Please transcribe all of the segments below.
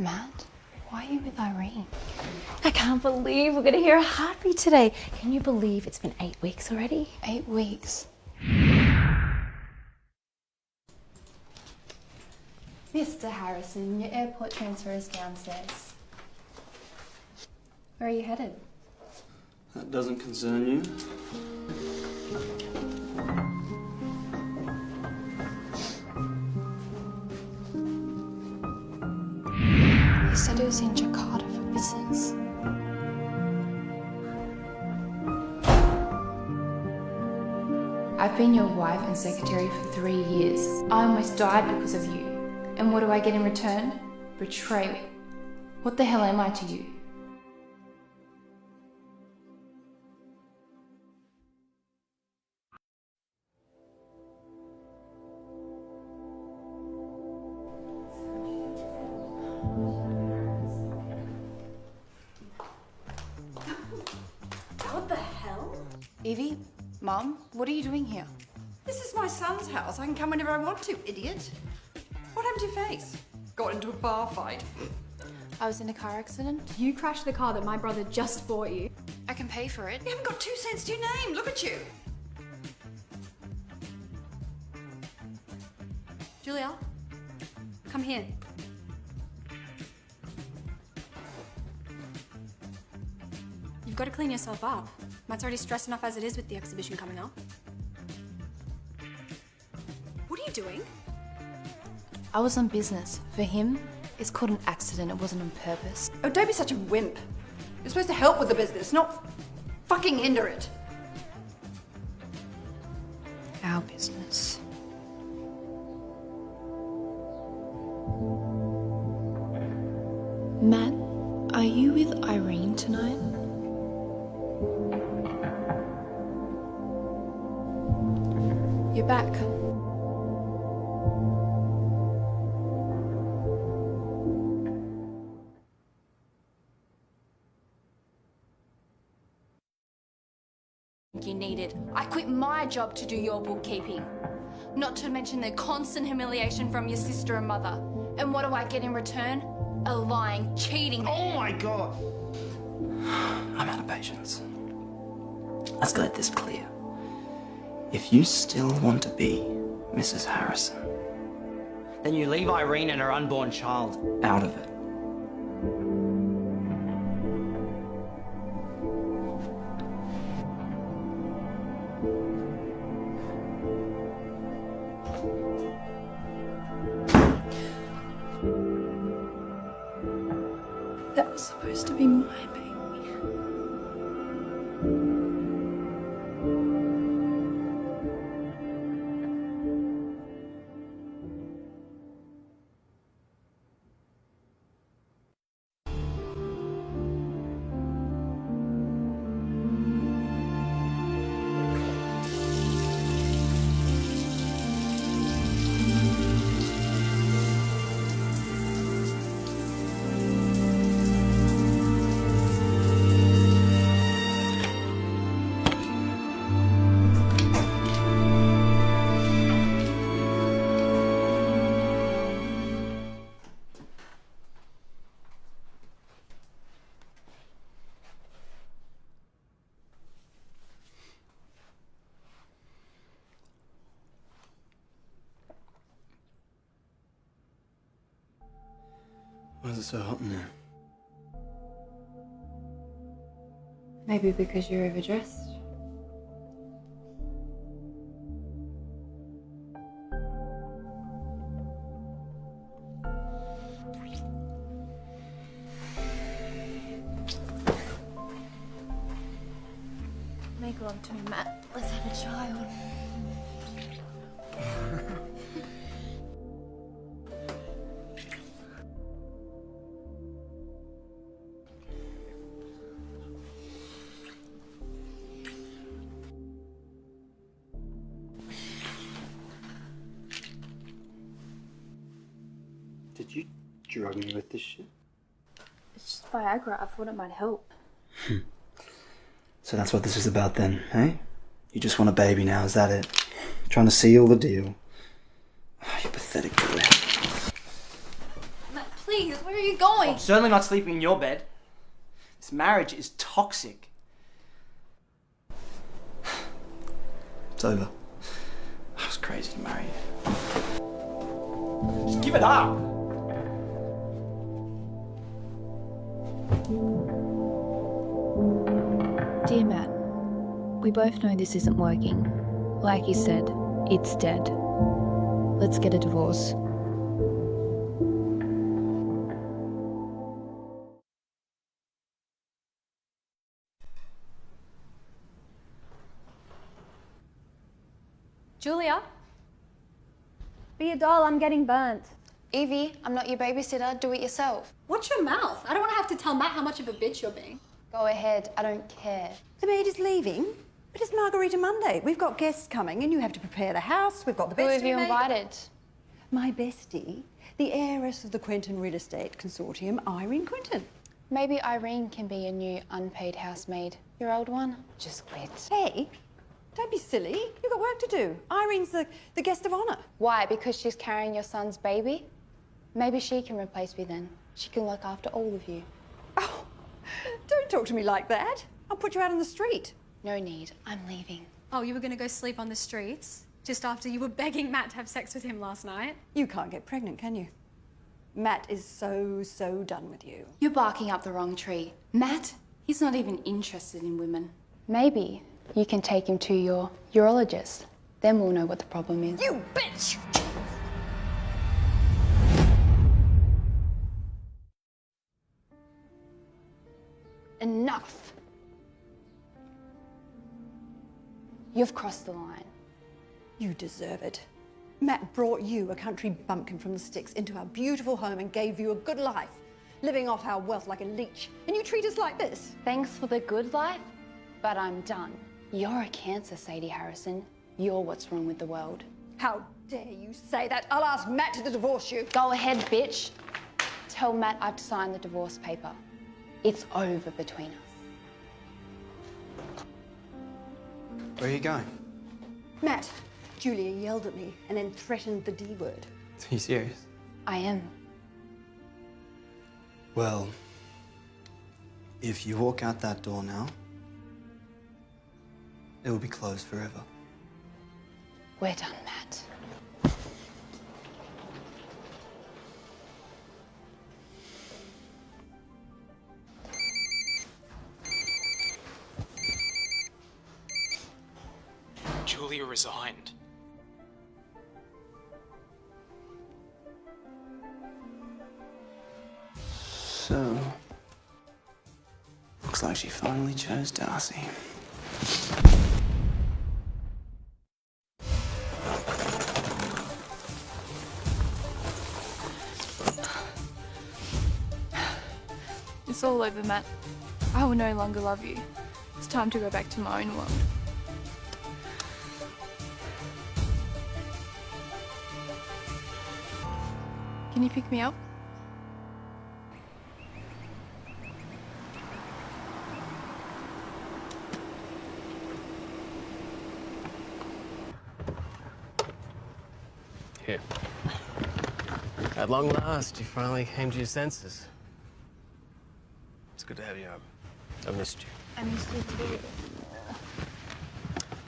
Matt, why are you with Irene? I can't believe we're going to hear a heartbeat today. Can you believe it's been 8 weeks already? 8 weeks. Mr. Harrison, your airport transfer is downstairs. Where are you headed? That doesn't concern you. You said he was in Jakarta for business. I've been your wife and secretary for 3 years. I almost died because of you. And what do I get in return? Betrayal. What the hell am I to you? What the hell? Evie, Mum, what are you doing here? This is my son's house. I can come whenever I want to, idiot. What happened to your face? Got into a bar fight. I was in a car accident. You crashed the car that my brother just bought you. I can pay for it. You haven't got 2 cents to your name. Look at you. Julia, come here. You've got to clean yourself up. Matt's already stressed enough as it is with the exhibition coming up. What are you doing? I was on business. For him, it's called an accident. It wasn't on purpose. Oh, don't be such a wimp. You're supposed to help with the business, not fucking hinder it. Our business. Matt, are you with Irene tonight? You're back. You needed. I quit my job to do your bookkeeping. Not to mention the constant humiliation from your sister and mother. And what do I get in return? A lying, cheating. Oh my god! I'm out of patience. Let's get this clear. If you still want to be Mrs. Harrison, then you leave Irene and her unborn child out of it. That was supposed to be my baby. Why is it so hot in there? Maybe because you're overdressed. Make love to me, Matt. Let's have a child. Did you drug me with this shit? It's just Viagra. I thought it might help. So that's what this is about then, eh? You just want a baby now, is that it? Trying to seal the deal. Oh, you pathetic boy. Matt, Please, where are you going? I'm certainly not sleeping in your bed. This marriage is toxic. It's over. I was crazy to marry you. Just give it up! Dear Matt, we both know this isn't working. Like you said, it's dead. Let's get a divorce. Julia? Be a doll, I'm getting burnt. Evie, I'm not your babysitter. Do it yourself. Watch your mouth. I don't want to have to tell Matt how much of a bitch you're being. Go ahead. I don't care. The maid is leaving, but it's Margarita Monday. We've got guests coming and you have to prepare the house. We've got the Who bestie have you maid. invited? My bestie, the heiress of the Quentin Real Estate Consortium, Irene Quentin. Maybe Irene can be your new unpaid housemaid. Your old one just quit. Hey, don't be silly. You've got work to do. Irene's the guest of honour. Why? Because she's carrying your son's baby? Maybe she can replace me then. She can look after all of you. Oh, don't talk to me like that. I'll put you out on the street. No need. I'm leaving. Oh, you were going to go sleep on the streets? Just after you were begging Matt to have sex with him last night? You can't get pregnant, can you? Matt is so done with you. You're barking up the wrong tree. Matt, he's not even interested in women. Maybe you can take him to your urologist. Then we'll know what the problem is. You bitch! Enough. You've crossed the line. You deserve it. Matt brought you, a country bumpkin from the sticks, into our beautiful home and gave you a good life, living off our wealth like a leech. And you treat us like this. Thanks for the good life, but I'm done. You're a cancer, Sadie Harrison. You're what's wrong with the world. How dare you say that? I'll ask Matt to divorce you. Go ahead, bitch. Tell Matt I've signed the divorce paper. It's over between us. Where are you going? Matt, Julia yelled at me and then threatened the D word. Are you serious? I am. Well, if you walk out that door now, it will be closed forever. We're done, Matt. Julia resigned. So, looks like she finally chose Darcy. It's all over, Matt. I will no longer love you. It's time to go back to my own world. Can you pick me up? Here. At long last, you finally came to your senses. It's good to have you home. I've missed you. I missed you too.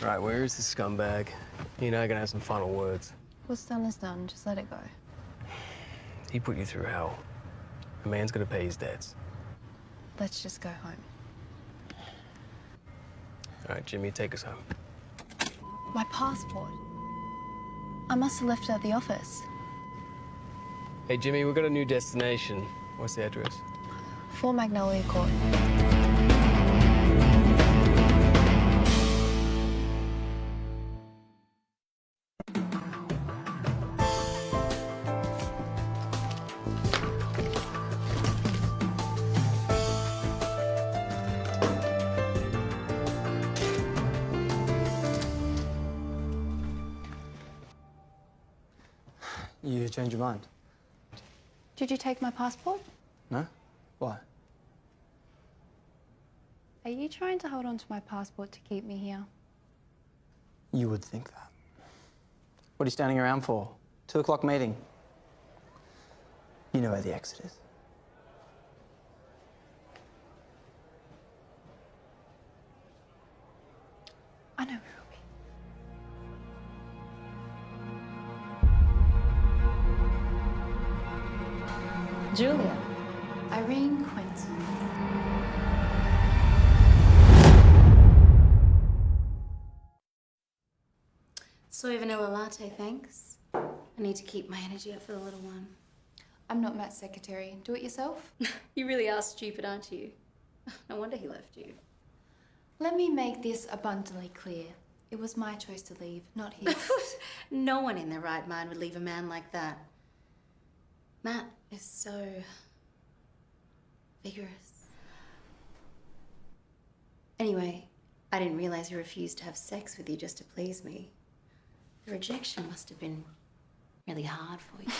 All right, where is this scumbag? You and I are gonna have some final words. What's done is done. Just let it go. He put you through hell. A man's gotta pay his debts. Let's just go home. All right, Jimmy, take us home. My passport. I must have left it at the office. Hey, Jimmy, we've got a new destination. What's the address? 4 Magnolia Court. You changed your mind? Did you take my passport? No? Why? Are you trying to hold on to my passport to keep me here? You would think that. What are you standing around for? 2 o'clock meeting. You know where the exit is. I know where it'll be. Julia. Irene Quentin. Soy vanilla latte, thanks. I need to keep my energy up for the little one. I'm not Matt's secretary. Do it yourself. You really are stupid, aren't you? No wonder he left you. Let me make this abundantly clear. It was my choice to leave, not his. No one in their right mind would leave a man like that. Matt is so vigorous. Anyway, I didn't realize he refused to have sex with you just to please me. The rejection must have been really hard for you.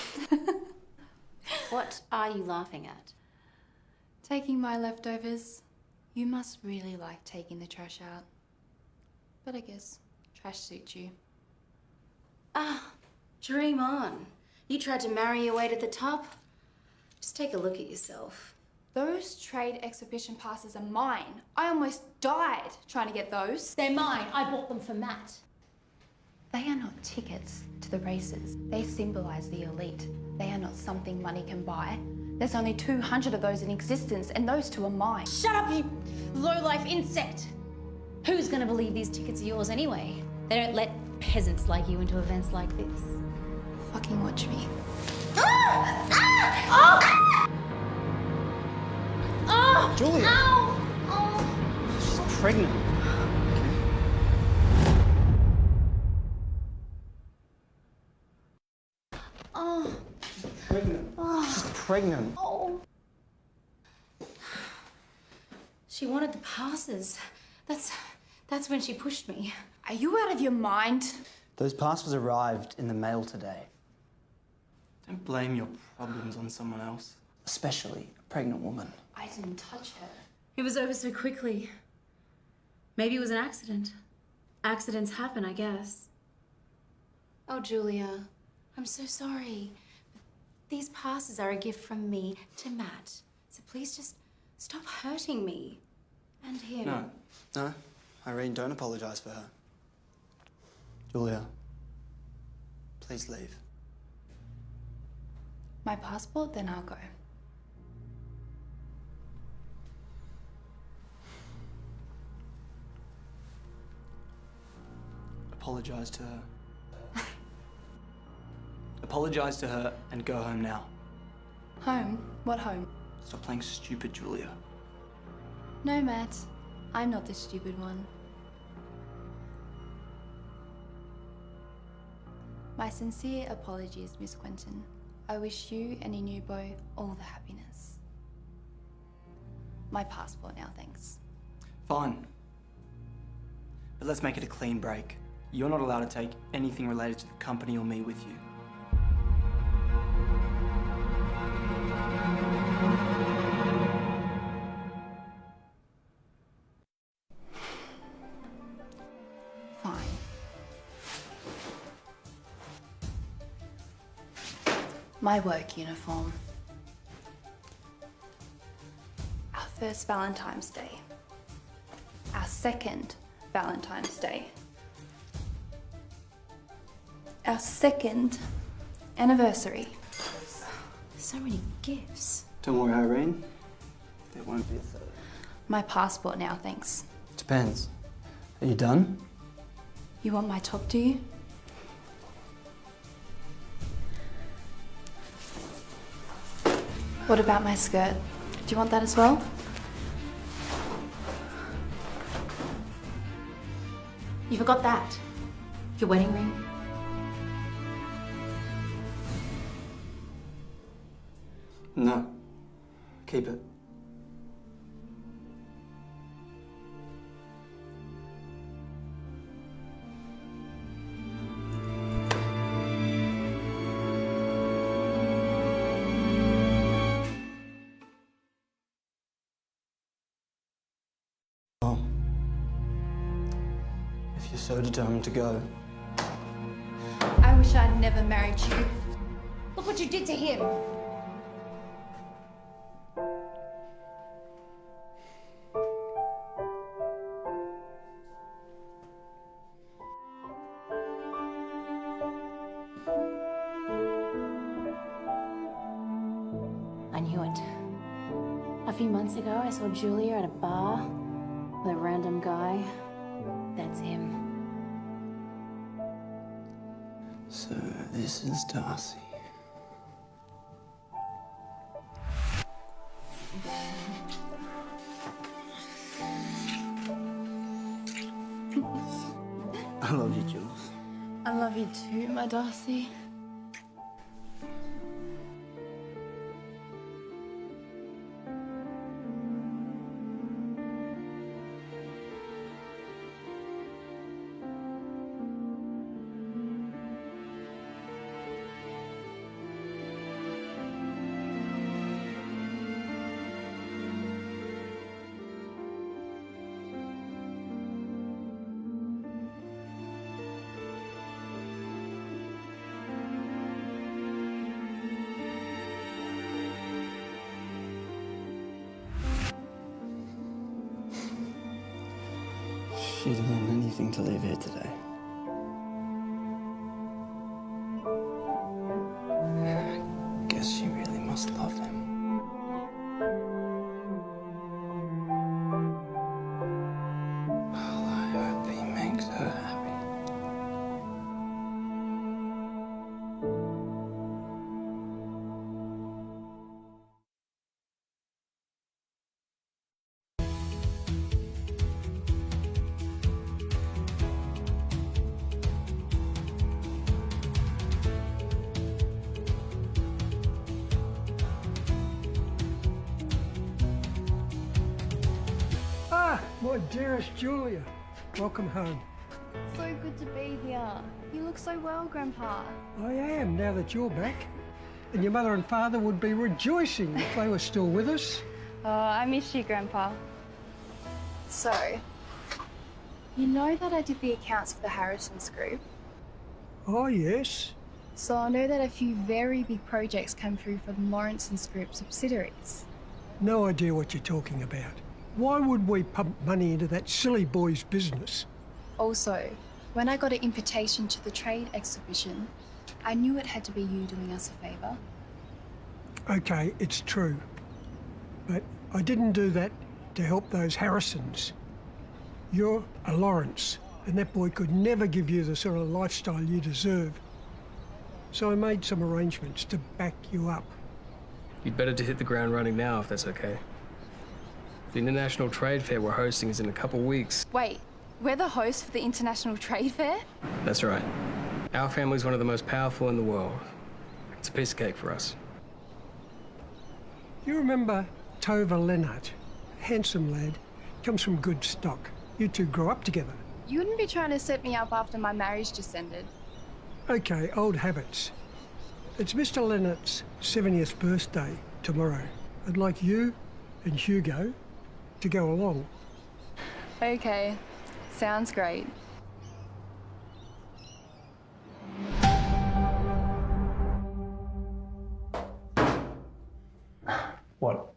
What are you laughing at? Taking my leftovers. You must really like taking the trash out. But I guess trash suits you. Ah, dream on. You tried to marry your way to the top. Just take a look at yourself. Those trade exhibition passes are mine. I almost died trying to get those. They're mine. I bought them for Matt. They are not tickets to the races. They symbolize the elite. They are not something money can buy. There's only 200 of those in existence, and those two are mine. Shut up, you low-life insect! Who's gonna believe these tickets are yours anyway? They don't let peasants like you into events like this. Fucking watch me. Julia! Ow! She's pregnant. Oh, She's pregnant. She's pregnant. oh. She wanted the passes. That's when she pushed me. Are you out of your mind? Those parcels arrived in the mail today. Don't blame your problems on someone else, especially a pregnant woman. I didn't touch her. It was over so quickly. Maybe it was an accident. Accidents happen, I guess. Oh, Julia, I'm so sorry. These passes are a gift from me to Matt. So please just stop hurting me. And him. No, Irene, don't apologise for her. Julia, please leave. My passport, then I'll go. Apologise to her. Apologise to her and go home now. Home? What home? Stop playing stupid, Julia. No, Matt. I'm not the stupid one. My sincere apologies, Miss Quentin. I wish you and your new beau all the happiness. My passport now, thanks. Fine. But let's make it a clean break. You're not allowed to take anything related to the company or me with you. Fine. My work uniform. Our first Valentine's Day. Our second Valentine's Day. Our second anniversary. So many gifts. Don't worry, Irene. There won't be a third. My passport now, thanks. Depends. Are you done? You want my top, do you? What about my skirt? Do you want that as well? You forgot that. Your wedding ring. No. Keep it. Oh. If you're so determined to go, I wish I'd never married you. Look what you did to him. knew it. A few months ago, I saw Julia at a bar with a random guy. That's him. So this is Darcy. I love you, Jules. I love you too, my Darcy. She didn't want anything to leave here today. Guess she really must love him. Well, I hope he makes her happy. My dearest Julia, welcome home. So good to be here. You look so well, Grandpa. I am, now that you're back. And your mother and father would be rejoicing if they were still with us. Oh, I miss you, Grandpa. So, you know that I did the accounts for the Harrisons group? Oh, yes. So I know that a few very big projects came through for the Lawrenson's group subsidiaries. No idea what you're talking about. Why would we pump money into that silly boy's business? Also, when I got an invitation to the trade exhibition, I knew it had to be you doing us a favour. Okay, it's true. But I didn't do that to help those Harrisons. You're a Lawrence, and that boy could never give you the sort of lifestyle you deserve. So I made some arrangements to back you up. You'd better to hit the ground running now, if that's okay. The International Trade Fair we're hosting is in a couple weeks. Wait, we're the host for the International Trade Fair? That's right. Our family's one of the most powerful in the world. It's a piece of cake for us. You remember Tova Lennart? Handsome lad. Comes from good stock. You two grew up together. You wouldn't be trying to set me up after my marriage just ended. Okay, old habits. It's Mr. Lennart's 70th birthday tomorrow. I'd like you and Hugo to go along. Okay, sounds great. What?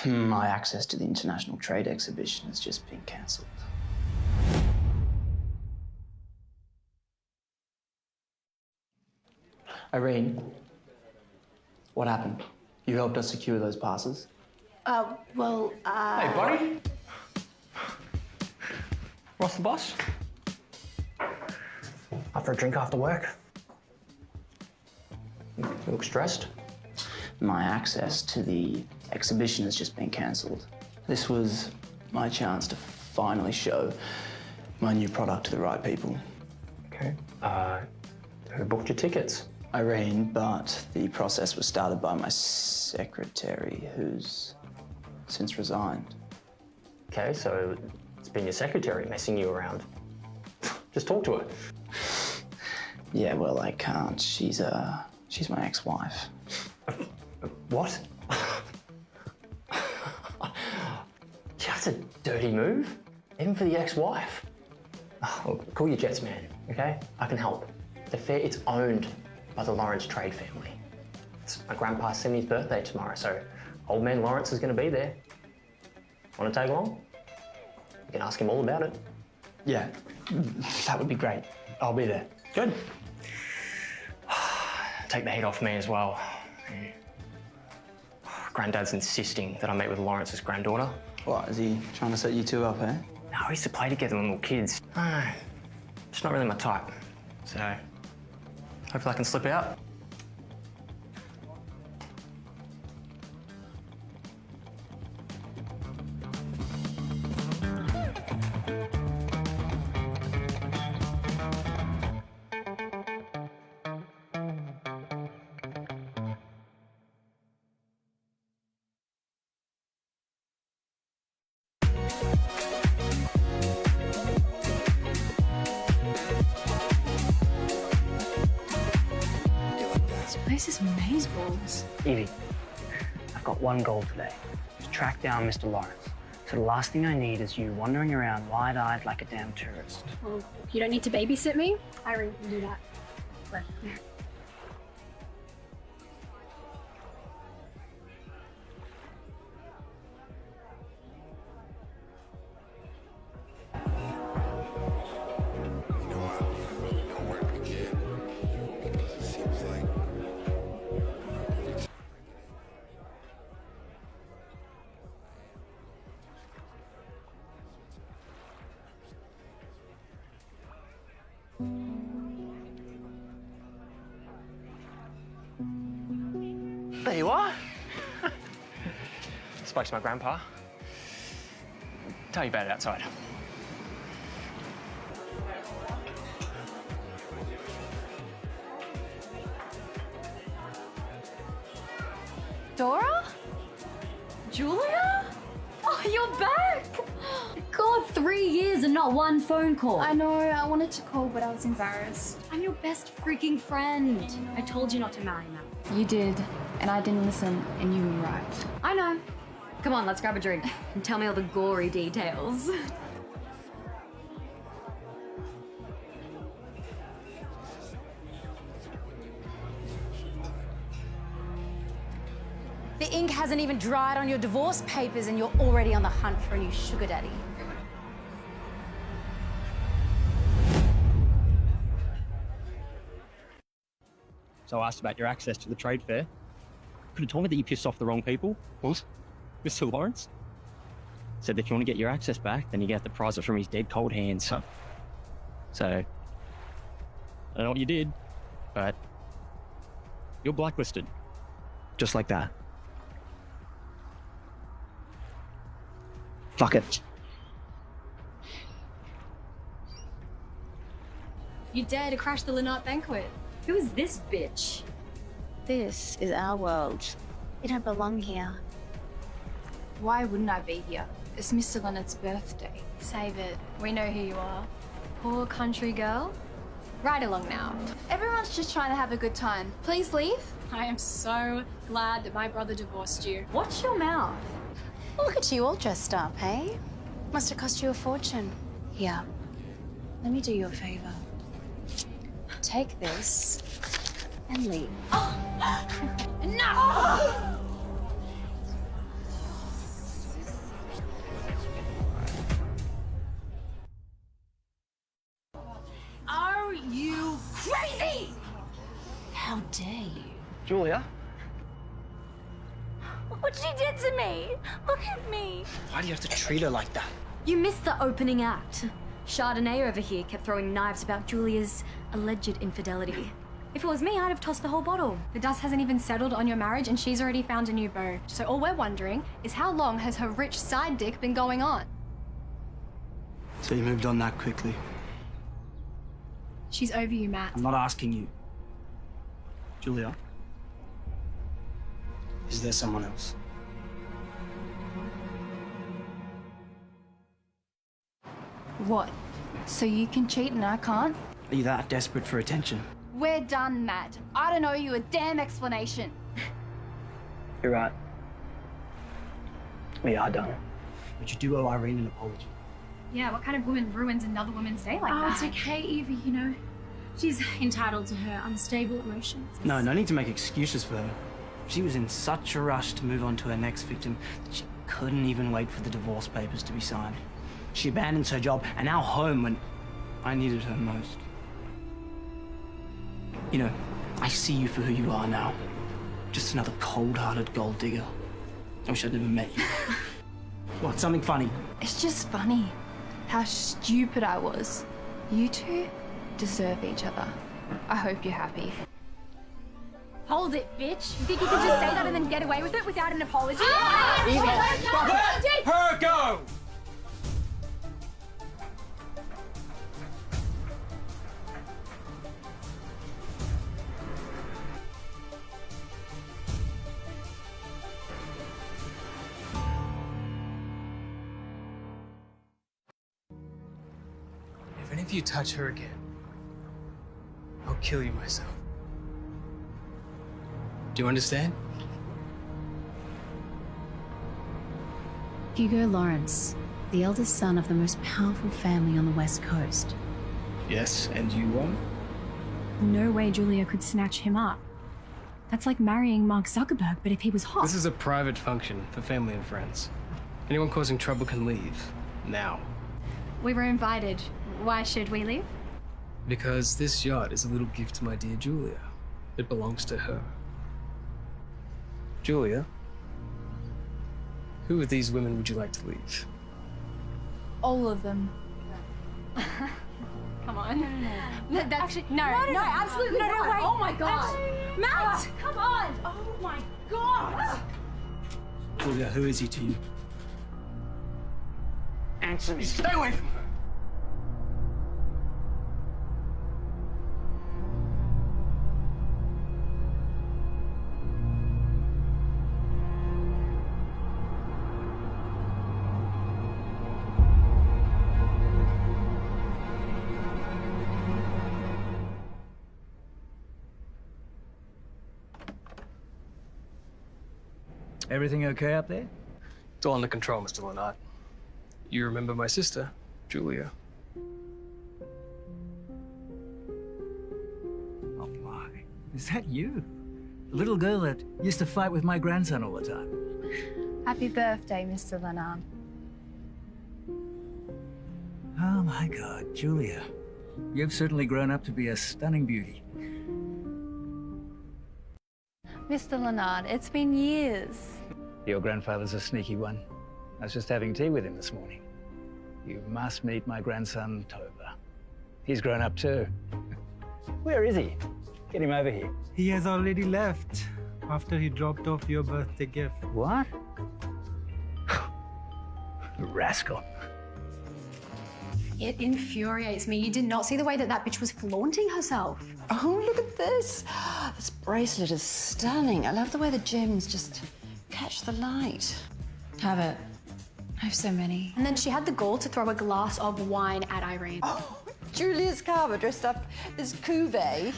My access to the International Trade Exhibition has just been cancelled. Irene, what happened? You helped us secure those passes? Hey, buddy. Ross the boss? Up for a drink after work? You look stressed. My access to the exhibition has just been cancelled. This was my chance to finally show my new product to the right people. Okay. Who booked your tickets? Irene, but the process was started by my secretary, who's since resigned. Okay, so it's been your secretary messing you around. Just talk to her. Yeah, well, I can't. She's my ex-wife. What? That's a dirty move, even for the ex-wife. Oh, call your Jets man, okay? I can help. The fair, it's owned by the Lawrence trade family. It's my grandpa's 70th birthday tomorrow, so old man Lawrence is going to be there. Want to tag along? You can ask him all about it. Yeah, that would be great. I'll be there. Good. Take the heat off me as well. Granddad's insisting that I meet with Lawrence's granddaughter. What, is he trying to set you two up, eh? No, we used to play together when we were kids. I don't know. It's not really my type. So, hopefully I can slip out. This place is mazeballs. Evie, I've got one goal today, to track down Mr. Lawrence. So the last thing I need is you wandering around wide-eyed like a damn tourist. Well, you don't need to babysit me. Irene can do that. But... There you are. Spoke to my grandpa. Tell you about it outside. Dora? Julia? Oh, you're back! God, 3 years and not one phone call. I know, I wanted to call, but I was embarrassed. I'm your best freaking friend. I told you not to marry Matt. You did, and I didn't listen, and you were right. I know. Come on, let's grab a drink and tell me all the gory details. The ink hasn't even dried on your divorce papers and you're already on the hunt for a new sugar daddy. So I asked about your access to the trade fair. Could have told me that you pissed off the wrong people. What? Mr. Lawrence? Said that if you want to get your access back, then you get the prize it from his dead cold hands. Huh. So, I don't know what you did, but you're blacklisted. Just like that. Fuck it. You dare to crash the Lynott banquet. Who is this bitch? This is our world. You don't belong here. Why wouldn't I be here? It's Mr. Leonard's birthday. Save it. We know who you are. Poor country girl. Ride along now. Everyone's just trying to have a good time. Please leave. I am so glad that my brother divorced you. Watch your mouth. Look at you all dressed up, hey? Must have cost you a fortune. Here, let me do you a favor. Take this and leave. Enough! Are you crazy? How dare you? Julia? What she did to me. Look at me. Why do you have to treat her like that? You missed the opening act. Chardonnay over here kept throwing knives about Julia's alleged infidelity. If it was me, I'd have tossed the whole bottle. The dust hasn't even settled on your marriage and she's already found a new beau. So all we're wondering is how long has her rich side dick been going on? So you moved on that quickly? She's over you, Matt. I'm not asking you. Julia, is there someone else? What? So you can cheat and I can't? Are you that desperate for attention? We're done, Matt. I don't owe you a damn explanation. You're right. We are done. But you do owe Irene an apology. Yeah, what kind of woman ruins another woman's day like Oh, that? it's okay, Evie, you know. She's entitled to her unstable emotions. No need to make excuses for her. She was in such a rush to move on to her next victim that she couldn't even wait for the divorce papers to be signed. She abandons her job and our home when I needed her most. You know, I see you for who you are now. Just another cold-hearted gold digger. I wish I'd never met you. What, something funny? It's just funny how stupid I was. You two deserve each other. I hope you're happy. Hold it, bitch. You think you could just say that and then get away with it without an apology? Let her go! If any of you touch her again, I'll kill you myself. Do you understand? Hugo Lawrence, the eldest son of the most powerful family on the West Coast. Yes, and you won't? No way Julia could snatch him up. That's like marrying Mark Zuckerberg, but if he was hot. This is a private function for family and friends. Anyone causing trouble can leave. Now. We were invited. Why should we leave? Because this yacht is a little gift to my dear Julia. It belongs to her. Julia, who of these women would you like to leave? All of them. Come on. No, that's actually no, absolutely no, not. wait. Oh my god, Matt! Come on! Oh my god! Julia, who is he to you? Answer me. Stay away from her! Everything okay up there? It's all under control, Mr. Lennart. You remember my sister, Julia. Oh my, is that you? The little girl that used to fight with my grandson all the time. Happy birthday, Mr. Lennart. Oh my God, Julia. You've certainly grown up to be a stunning beauty. Mr. Lennart, it's been years. Your grandfather's a sneaky one. I was just having tea with him this morning. You must meet my grandson, Toba. He's grown up too. Where is he? Get him over here. He has already left after he dropped off your birthday gift. What? Rascal. It infuriates me. You did not see the way that that bitch was flaunting herself. Oh, look at this. This bracelet is stunning. I love the way the gems just catch the light. Have it. I have so many. And then she had the gall to throw a glass of wine at Irene. Oh, Julius Carver dressed up as Cuvée.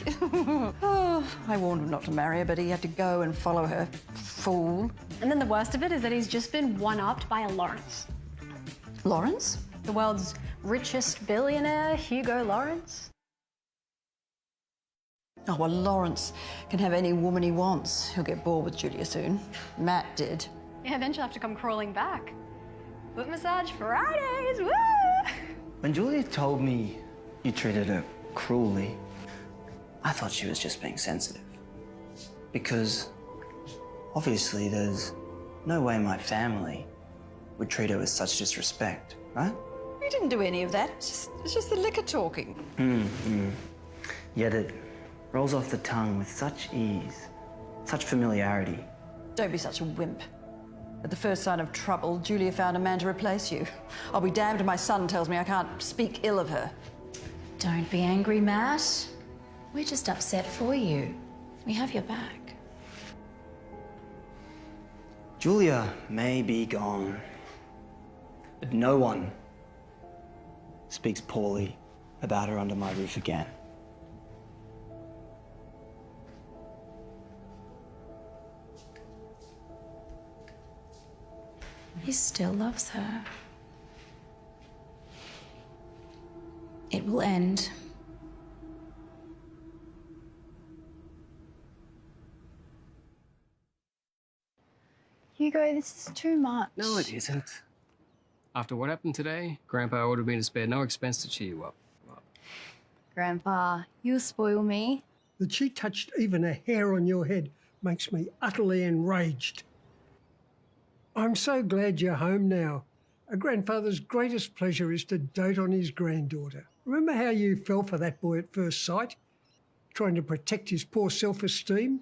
Oh, I warned him not to marry her, but he had to go and follow her. Fool. And then the worst of it is that he's just been one-upped by a Lawrence. Lawrence? The world's richest billionaire, Hugo Lawrence. Oh, well, Lawrence can have any woman he wants. He'll get bored with Julia soon. Matt did. Yeah, then she'll have to come crawling back. Foot massage Fridays, woo! When Julia told me you treated her cruelly, I thought she was just being sensitive. Because obviously there's no way my family would treat her with such disrespect, right? We didn't do any of that. It's just the liquor talking. Yet it rolls off the tongue with such ease, such familiarity. Don't be such a wimp. At the first sign of trouble, Julia found a man to replace you. I'll be damned if my son tells me I can't speak ill of her. Don't be angry, Matt. We're just upset for you. We have your back. Julia may be gone, but no one speaks poorly about her under my roof again. He still loves her. It will end. Hugo, this is too much. No, it isn't. After what happened today, Grandpa would have been spared no expense to cheer you up. Grandpa, you spoil me. That she touched even a hair on your head makes me utterly enraged. I'm so glad you're home now. A grandfather's greatest pleasure is to dote on his granddaughter. Remember how you fell for that boy at first sight, trying to protect his poor self-esteem?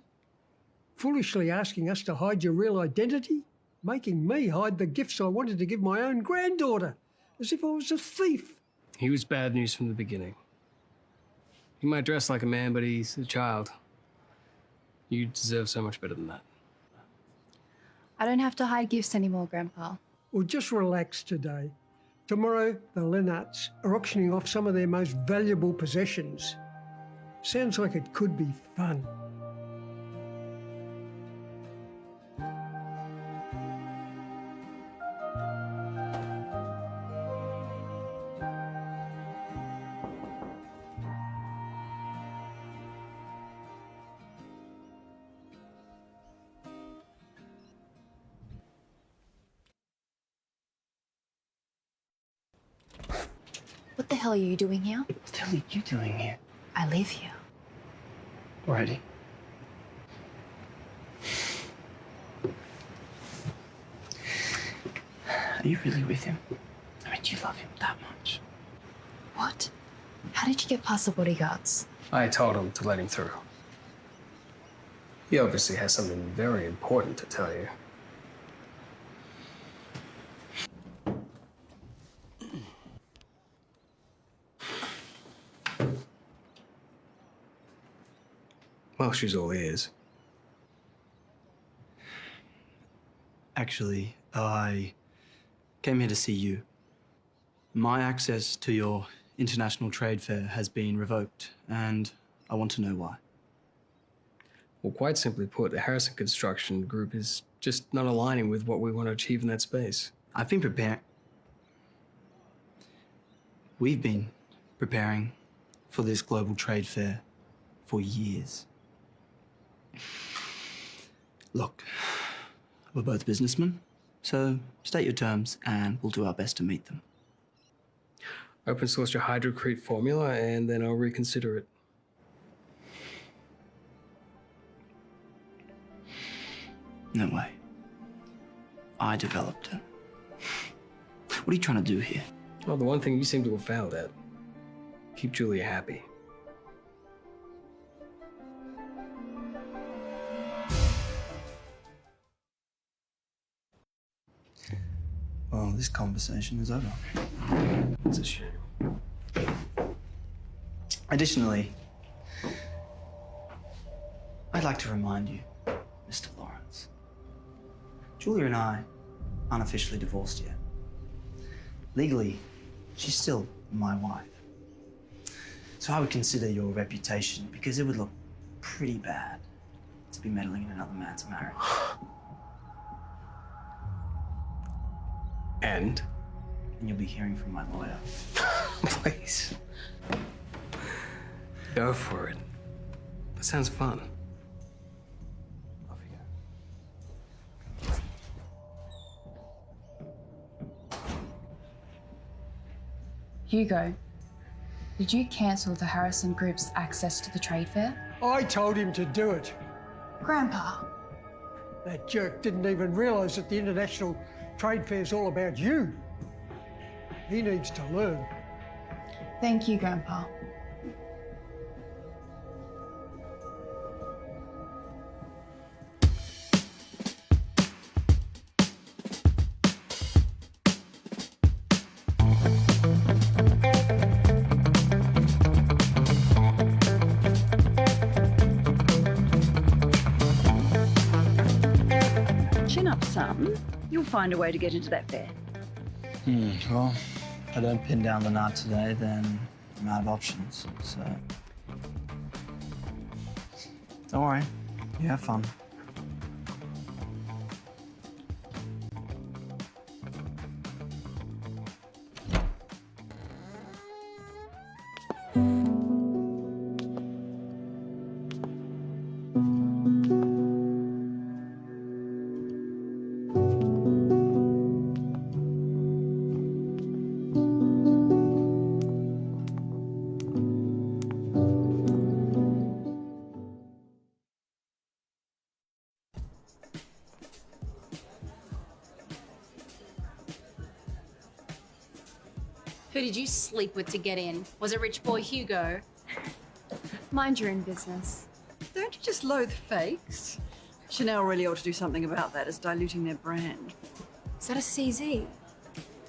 Foolishly asking us to hide your real identity? Making me hide the gifts I wanted to give my own granddaughter, as if I was a thief. He was bad news from the beginning. He might dress like a man, but he's a child. You deserve so much better than that. I don't have to hide gifts anymore, Grandpa. Well, just relax today. Tomorrow, the Lennarts are auctioning off some of their most valuable possessions. Sounds like it could be fun. What the hell are you doing here? What the hell are you doing here? I live here. Already? Are you really with him? I mean, do you love him that much? What? How did you get past the bodyguards? I told him to let him through. He obviously has something very important to tell you. Well, she's all ears. Actually, I came here to see you. My access to your international trade fair has been revoked, and I want to know why. Well, quite simply put, the Harrison Construction Group is just not aligning with what we want to achieve in that space. I've been preparing. We've been preparing for this global trade fair for years. Look, we're both businessmen, so state your terms and we'll do our best to meet them. Open source your hydrocrete formula and then I'll reconsider it. No way. I developed it. What are you trying to do here? Well, the one thing you seem to have failed at. Keep Julia happy. Well, this conversation is over. It's a shame. Additionally, I'd like to remind you, Mr. Lawrence, Julia and I aren't officially divorced yet. Legally, she's still my wife. So I would consider your reputation, because it would look pretty bad to be meddling in another man's marriage. And you'll be hearing from my lawyer. Please. Go for it. That sounds fun. Off you go. Hugo, did you cancel the Harrison Group's access to the trade fair? I told him to do it. Grandpa. That jerk didn't even realise that the International Trade Fair's all about you. He needs to learn. Thank you, Grandpa. Chin up some. You'll find a way to get into that fair. Well, if I don't pin down the knot today, then I'm out of options, so... Don't worry. You have fun. Who did you sleep with to get in? Was it rich boy Hugo? Mind your own business. Don't you just loathe fakes? Chanel really ought to do something about that. It's diluting their brand. Is that a CZ?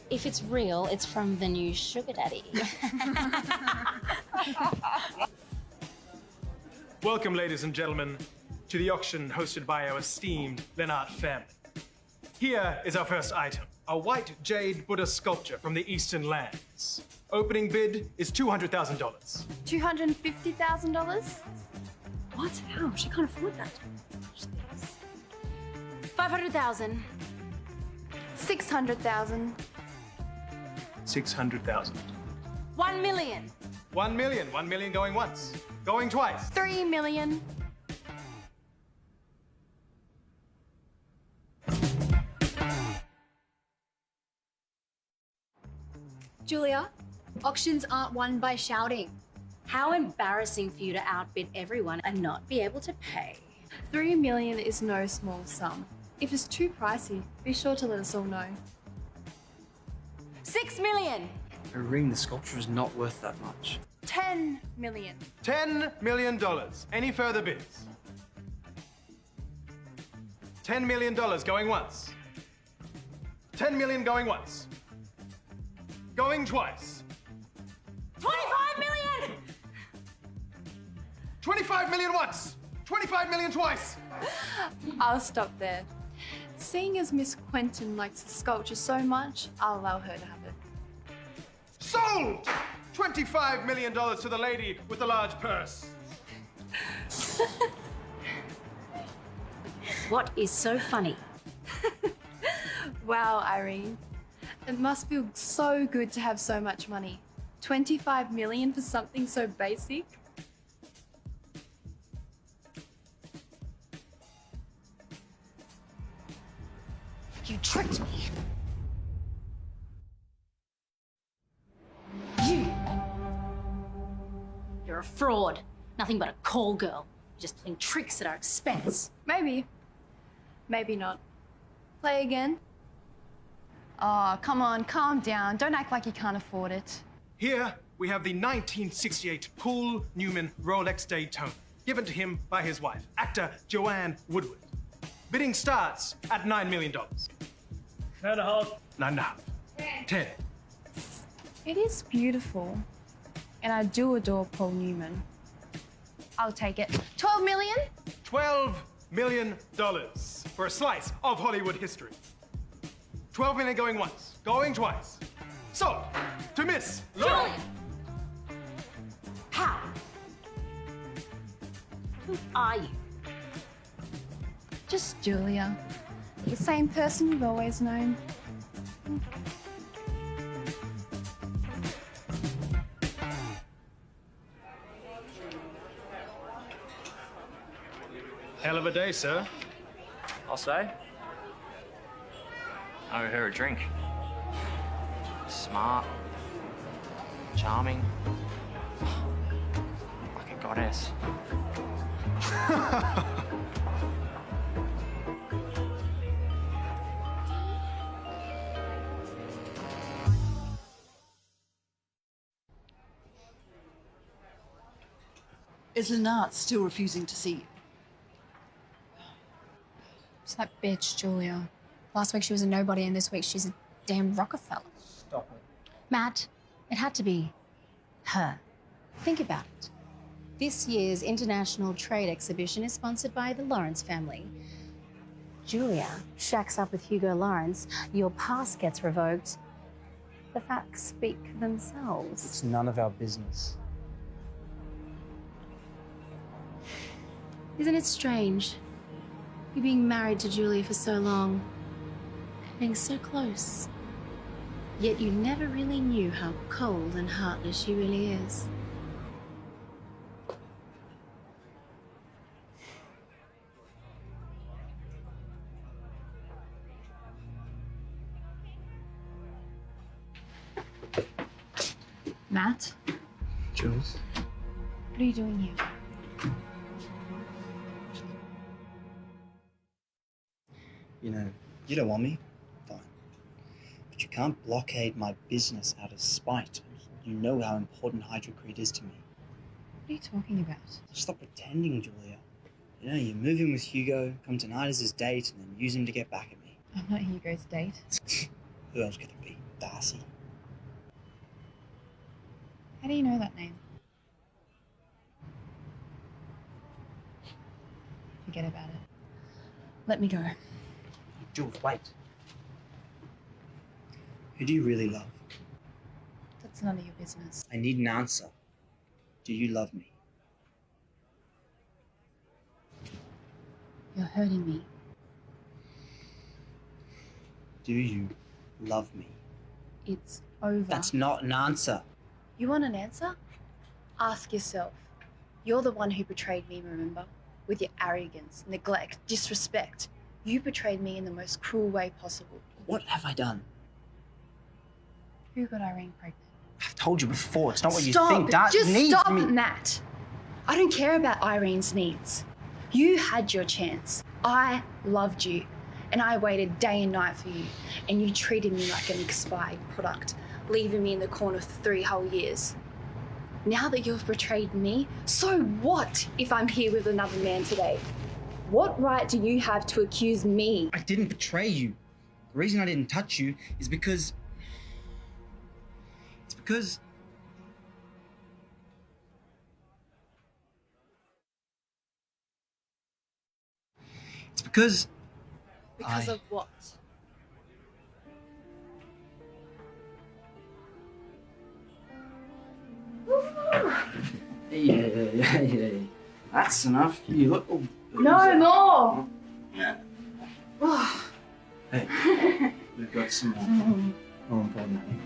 If it's real, it's from the new sugar daddy. Welcome, ladies and gentlemen, to the auction hosted by our esteemed Lennart family. Here is our first item, a white jade Buddha sculpture from the Eastern Lands. Opening bid is $200,000. $250,000? What? How? She can't afford that. 500,000. 600,000. 600,000. 1 million. 1 million. 1 million going once. Going twice. 3 million. Julia, auctions aren't won by shouting. How embarrassing for you to outbid everyone and not be able to pay. 3 million is no small sum. If it's too pricey, be sure to let us all know. 6 million. Irene, the sculpture is not worth that much. 10 million. $10 million. Any further bids? $10 million going once. 10 million going once. Going twice. 25 million! 25 million once. 25 million twice. I'll stop there. Seeing as Miss Quentin likes the sculpture so much, I'll allow her to have it. Sold! $25 million to the lady with the large purse. What is so funny? Wow, Irene. It must feel so good to have so much money. 25 million for something so basic? You tricked me. You're a fraud. Nothing but a call girl. You're just playing tricks at our expense. Maybe. Maybe not. Play again? Oh, come on, calm down. Don't act like you can't afford it. Here we have the 1968 Paul Newman Rolex Daytona, given to him by his wife, actor Joanne Woodward. Bidding starts at $9 million. 9.5. 9.5. 10. It is beautiful. And I do adore Paul Newman. I'll take it. 12 million? $12 million for a slice of Hollywood history. 12 million going once, going twice. Sold to Miss Lauren. How? Who are you? Just Julia. The same person you've always known. Hell of a day, sir. I'll say. I owe her a drink. Smart. Charming. Like a goddess. Is Lennart still refusing to see you? It's that bitch, Julia. Last week she was a nobody and this week she's a damn Rockefeller. Stop it. Matt, it had to be her. Think about it. This year's International Trade Exhibition is sponsored by the Lawrence family. Julia shacks up with Hugo Lawrence, your pass gets revoked. The facts speak for themselves. It's none of our business. Isn't it strange? You being married to Julia for so long, being so close. Yet you never really knew how cold and heartless she really is. Matt, Jules? what are you doing here? You know, you don't want me? Fine. But But you can't blockade my business out of spite. You know how important hydrocrete is to me. What are you talking about? Stop pretending, Julia. You know, you move in with Hugo, come tonight as his date, and then use him to get back at me. I'm not Hugo's date. Who else could it be? Darcy? How do you know that name? Forget about it. Let me go. Jules, wait. Who do you really love? That's none of your business. I need an answer. Do you love me? You're hurting me. Do you love me? It's over. That's not an answer. You want an answer? Ask yourself. You're the one who betrayed me, remember? With your arrogance, neglect, disrespect. You betrayed me in the most cruel way possible. What have I done? Who got Irene pregnant? I've told you before, it's not what Stop! you think. That Just needs stop, me. Matt. I don't care about Irene's needs. You had your chance. I loved you. And I waited day and night for you. And you treated me like an expired product, leaving me in the corner for 3 whole years. Now that you've betrayed me, so what if I'm here with another man today? What right do you have to accuse me? I didn't betray you. The reason I didn't touch you is because... It's because... It's because... Because of what? Yeah. That's enough. You look all... No more! Yeah. Hey, we've got some more important thing.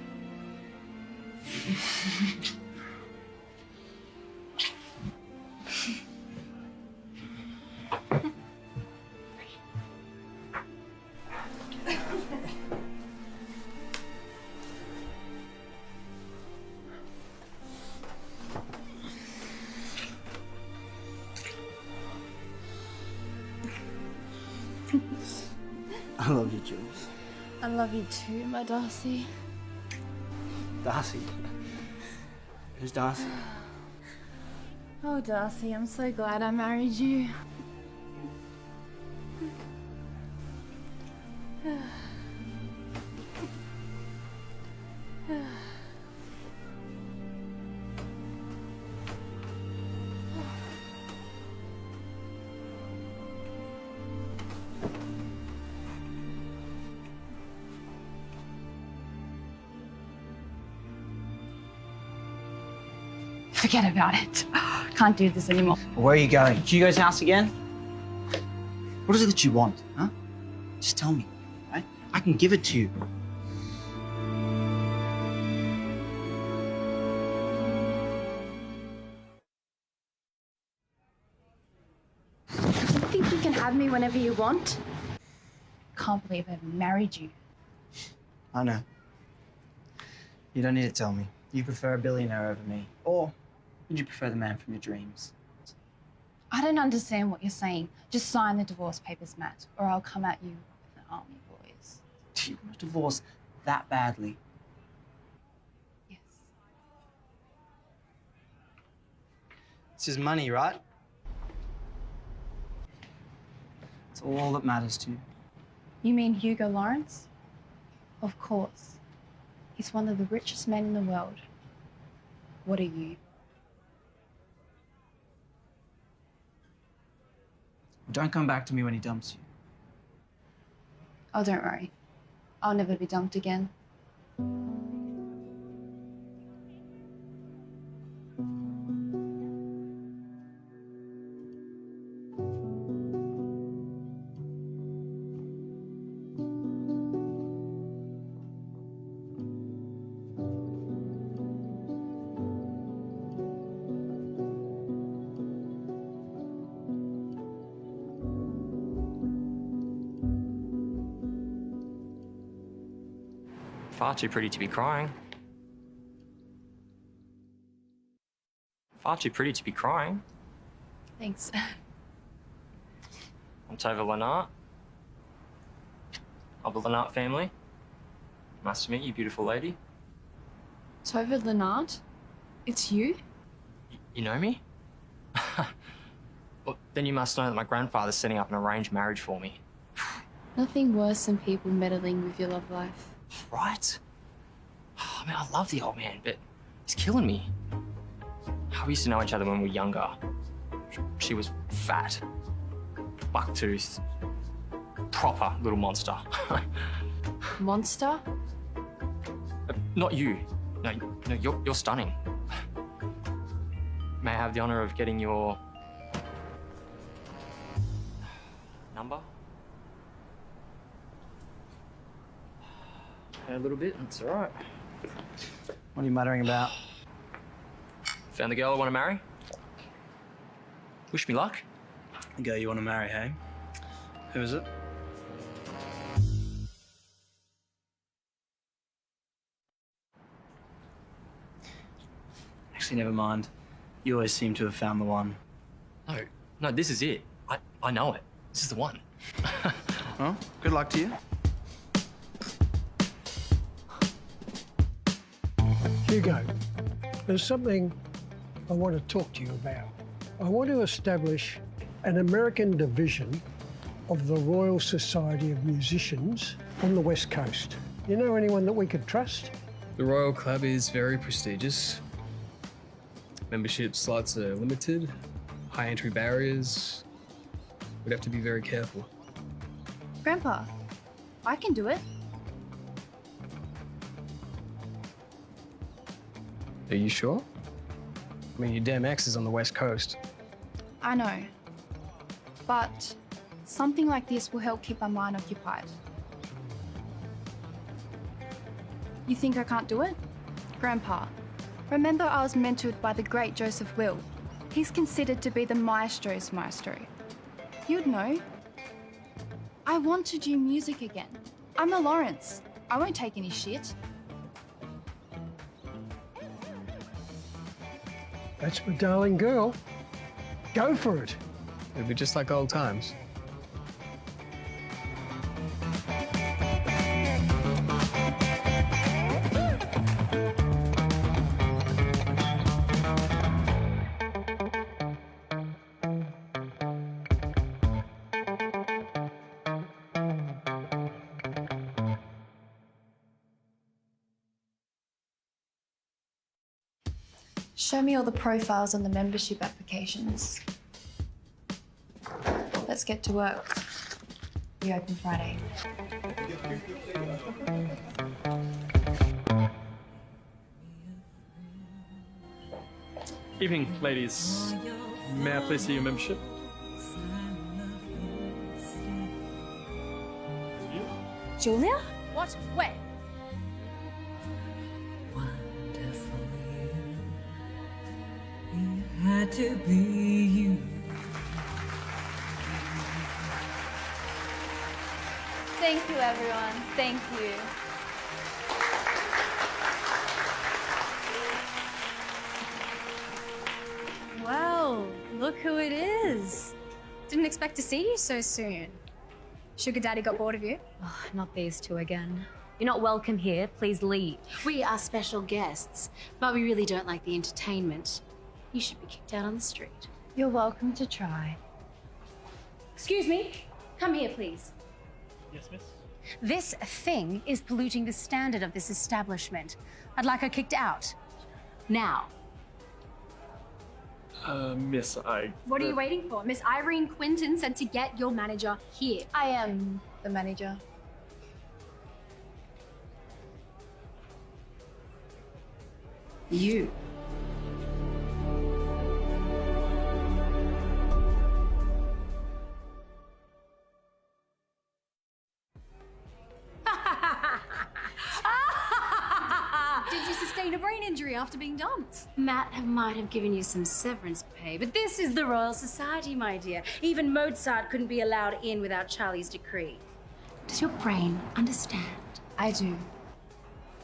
I love you, Jules. I love you too, my Darcy. Darcy? Who's Darcy? Oh, Darcy, I'm so glad I married you. Forget about it. Can't do this anymore. Where are you going? Hugo's house again? What is it that you want, huh? Just tell me, right? I can give it to you. You think you can have me whenever you want? Can't believe I ever married you. I know. You don't need to tell me. You prefer a billionaire over me. Or would you prefer the man from your dreams? I don't understand what you're saying. Just sign the divorce papers, Matt, or I'll come at you with an army of lawyers. Do you want a divorce that badly? Yes. This is money, right? It's all that matters to you. You mean Hugo Lawrence? Of course. He's one of the richest men in the world. What are you? Don't come back to me when he dumps you. Oh, don't worry. I'll never be dumped again. Far too pretty to be crying. Far too pretty to be crying. Thanks. I'm Tova Lennart. Of the Lennart family. Nice to meet you, beautiful lady. Tova Leonard? It's you? You know me? Well, then you must know that my grandfather's setting up an arranged marriage for me. Nothing worse than people meddling with your love life. Right? I mean, I love the old man, but he's killing me. We used to know each other when we were younger. She was fat, buck-toothed, proper little monster. Monster? Not you. No, you're stunning. May I have the honor of getting your number? A little bit, that's all right. What are you muttering about? Found the girl I want to marry. Wish me luck. The girl you want to marry, hey? Who is it? Actually, never mind. You always seem to have found the one. No, this is it. I know it. This is the one. Well, good luck to you. Hugo, there's something I want to talk to you about. I want to establish an American division of the Royal Society of Musicians on the West Coast. You know anyone that we could trust? The Royal Club is very prestigious. Membership slots are limited, high entry barriers. We'd have to be very careful. Grandpa, I can do it. Are you sure? I mean, your damn ex is on the West Coast. I know. But something like this will help keep my mind occupied. You think I can't do it? Grandpa, remember I was mentored by the great Joseph Will. He's considered to be the maestro's maestro. You'd know. I want to do music again. I'm a Lawrence. I won't take any shit. That's my darling girl. Go for it. It'd be just like old times. Show me all the profiles on the membership applications. Let's get to work. We open Friday. Evening, ladies. May I please see your membership? Julia? What? Where? Had to be you. Thank you, everyone. Thank you. Well, look who it is. Didn't expect to see you so soon. Sugar Daddy got bored of you? Oh, not these two again. You're not welcome here. Please leave. We are special guests, but we really don't like the entertainment. You should be kicked out on the street. You're welcome to try. Excuse me. Come here, please. Yes, miss? This thing is polluting the standard of this establishment. I'd like her kicked out. Now. Miss, What are you waiting for? Miss Irene Quinton said to get your manager here. I am the manager. You. Did you sustain a brain injury after being dumped? Matt might have given you some severance pay, but this is the Royal Society, my dear. Even Mozart couldn't be allowed in without Charlie's decree. Does your brain understand? I do.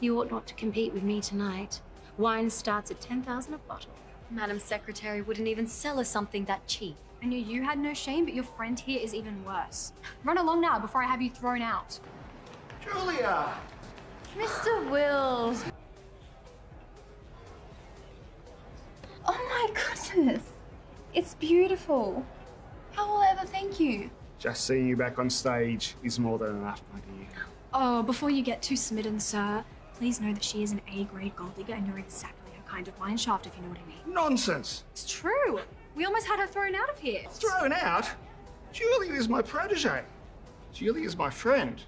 You ought not to compete with me tonight. Wine starts at 10,000 a bottle. Madam's secretary wouldn't even sell us something that cheap. I knew you had no shame, but your friend here is even worse. Run along now before I have you thrown out. Julia! Mr. Wills. Oh my goodness. It's beautiful. How will I ever thank you? Just seeing you back on stage is more than enough, my dear. Oh, before you get too smitten, sir, please know that she is an A-grade gold digger and you're exactly her kind of wine shaft, if you know what I mean. Nonsense! It's true. We almost had her thrown out of here. Thrown out? Julia is my protege. Julia is my friend.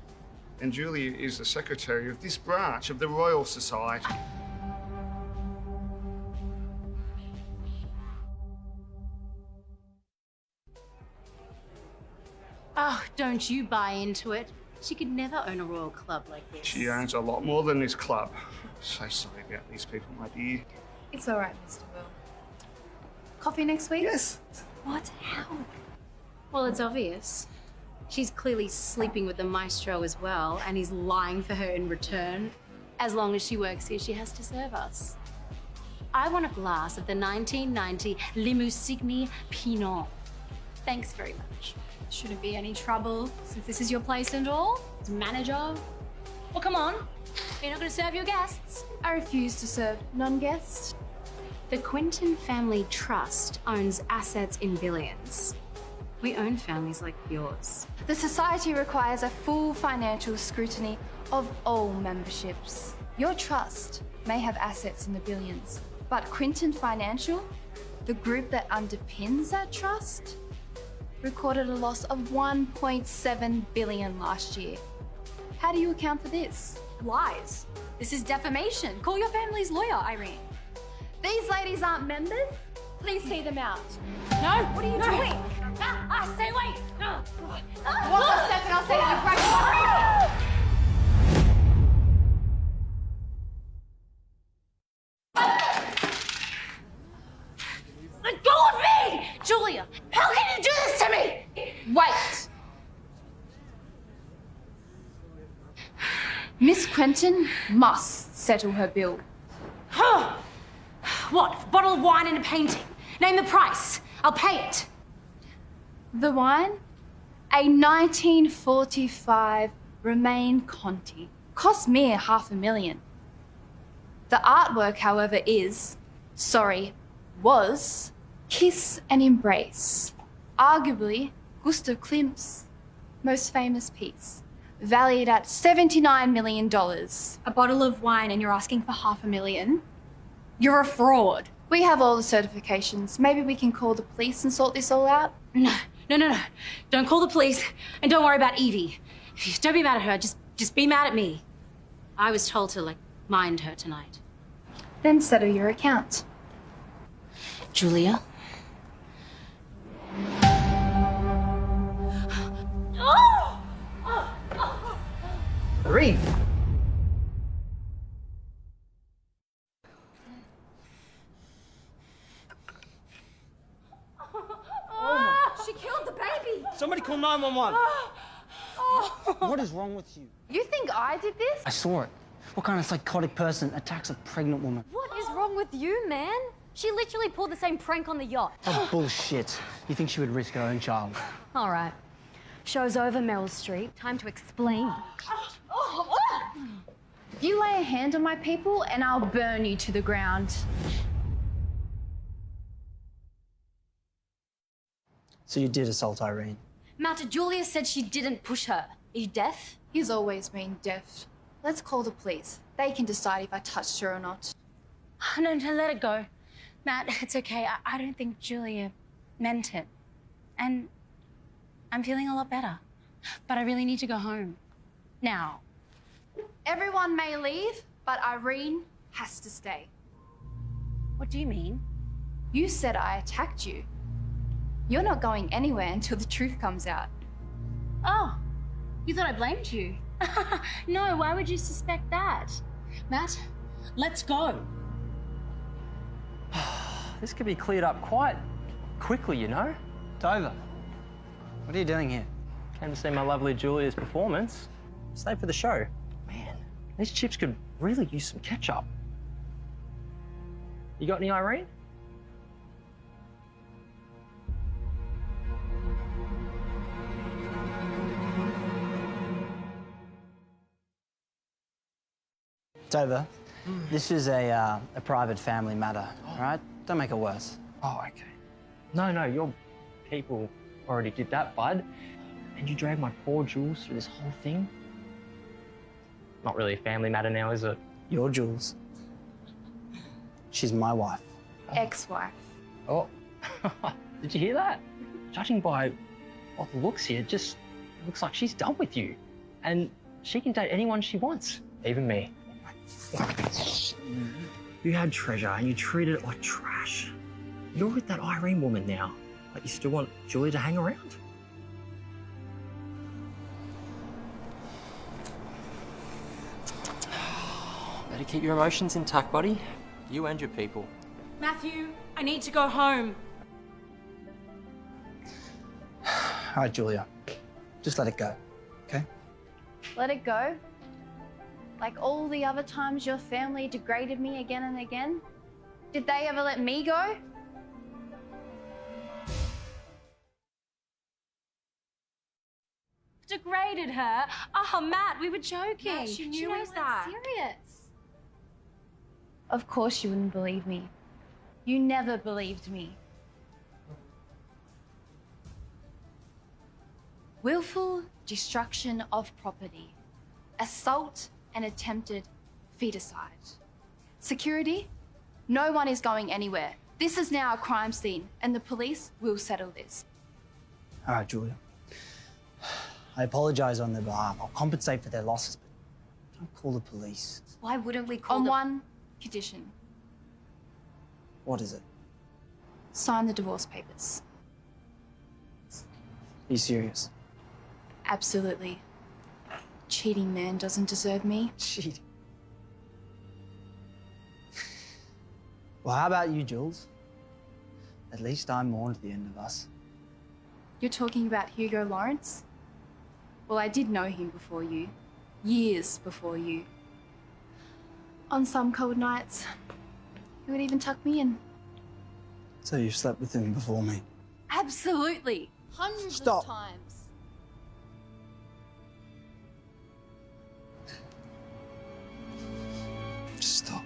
And Julia is the secretary of this branch of the Royal Society. Oh, don't you buy into it. She could never own a royal club like this. She owns a lot more than this club. So sorry about these people, my dear. It's all right, Mr. Will. Coffee next week? Yes. What? How? Well, it's obvious. She's clearly sleeping with the maestro as well, and he's lying for her in return. As long as she works here, she has to serve us. I want a glass of the 1990 Limousigny Pinot. Thanks very much. Shouldn't be any trouble, since this is your place and all. As manager. Well, come on. You're not going to serve your guests. I refuse to serve non-guests. The Quinton Family Trust owns assets in billions. We own families like yours. The Society requires a full financial scrutiny of all memberships. Your trust may have assets in the billions, but Quinton Financial, the group that underpins that trust, recorded a loss of $1.7 billion last year. How do you account for this? Lies. This is defamation. Call your family's lawyer, Irene. These ladies aren't members. Please see them out. No, what are you doing? Stay away! Walk Walk a step and I'll say that you break your Let go of me! Julia, how can you do this to me? Wait! Miss Quentin must settle her bill. Huh? What? A bottle of wine and a painting? Name the price. I'll pay it. The wine? A 1945 Romain Conti. Cost me $500,000. The artwork, however, was Kiss and Embrace. Arguably Gustav Klimt's most famous piece. Valued at $79 million. A bottle of wine and you're asking for $500,000? You're a fraud. We have all the certifications. Maybe we can call the police and sort this all out? No. Don't call the police and don't worry about Evie. Don't be mad at her, just be mad at me. I was told to, mind her tonight. Then settle your account. Julia? Irene! She killed the baby! Somebody call 911. What is wrong with you? You think I did this? I saw it. What kind of psychotic person attacks a pregnant woman? What is wrong with you, man? She literally pulled the same prank on the yacht. Oh, bullshit. You think she would risk her own child? All right. Show's over, Meryl Streep. Time to explain. You lay a hand on my people and I'll burn you to the ground. So you did assault Irene? Matt, Julia said she didn't push her. Are you deaf? He's always been deaf. Let's call the police. They can decide if I touched her or not. No, let it go. Matt, it's okay. I don't think Julia meant it. And I'm feeling a lot better. But I really need to go home. Now. Everyone may leave, but Irene has to stay. What do you mean? You said I attacked you. You're not going anywhere until the truth comes out. Oh, you thought I blamed you? No, why would you suspect that? Matt, let's go. This could be cleared up quite quickly, you know? Dover, what are you doing here? Came to see my lovely Julia's performance. Stay for the show. Man, these chips could really use some ketchup. You got any, Irene? Tova, this is a private family matter, all right? Don't make it worse. Oh, okay. No, your people already did that, bud. And you dragged my poor Jules through this whole thing? Not really a family matter now, is it? Your Jules. She's my wife. Ex-wife. Oh, did you hear that? Judging by what the looks here, it just looks like she's done with you. And she can date anyone she wants, even me. You had treasure and you treated it like trash. You're with that Irene woman now, but you still want Julia to hang around? Better keep your emotions intact, buddy. You and your people. Matthew, I need to go home. All right, Julia. Just let it go, okay? Let it go? Like all the other times your family degraded me again and again? Did they ever let me go? Degraded her? Oh, Matt, we were joking. Matt, she knew she we knows weren't that. serious. Of course you wouldn't believe me. You never believed me. Willful destruction of property. Assault and attempted feticide. Security? No one is going anywhere. This is now a crime scene and the police will settle this. All right, Julia. I apologize on their behalf. I'll compensate for their losses, but don't call the police. Why wouldn't we call one condition? What is it? Sign the divorce papers. Are you serious? Absolutely. Cheating man doesn't deserve me. Cheating? Well, how about you, Jules? At least I mourned the end of us. You're talking about Hugo Lawrence? Well, I did know him before you. Years before you. On some cold nights, he would even tuck me in. So you've slept with him before me? Absolutely. Hundreds Stop. of times. Just stop.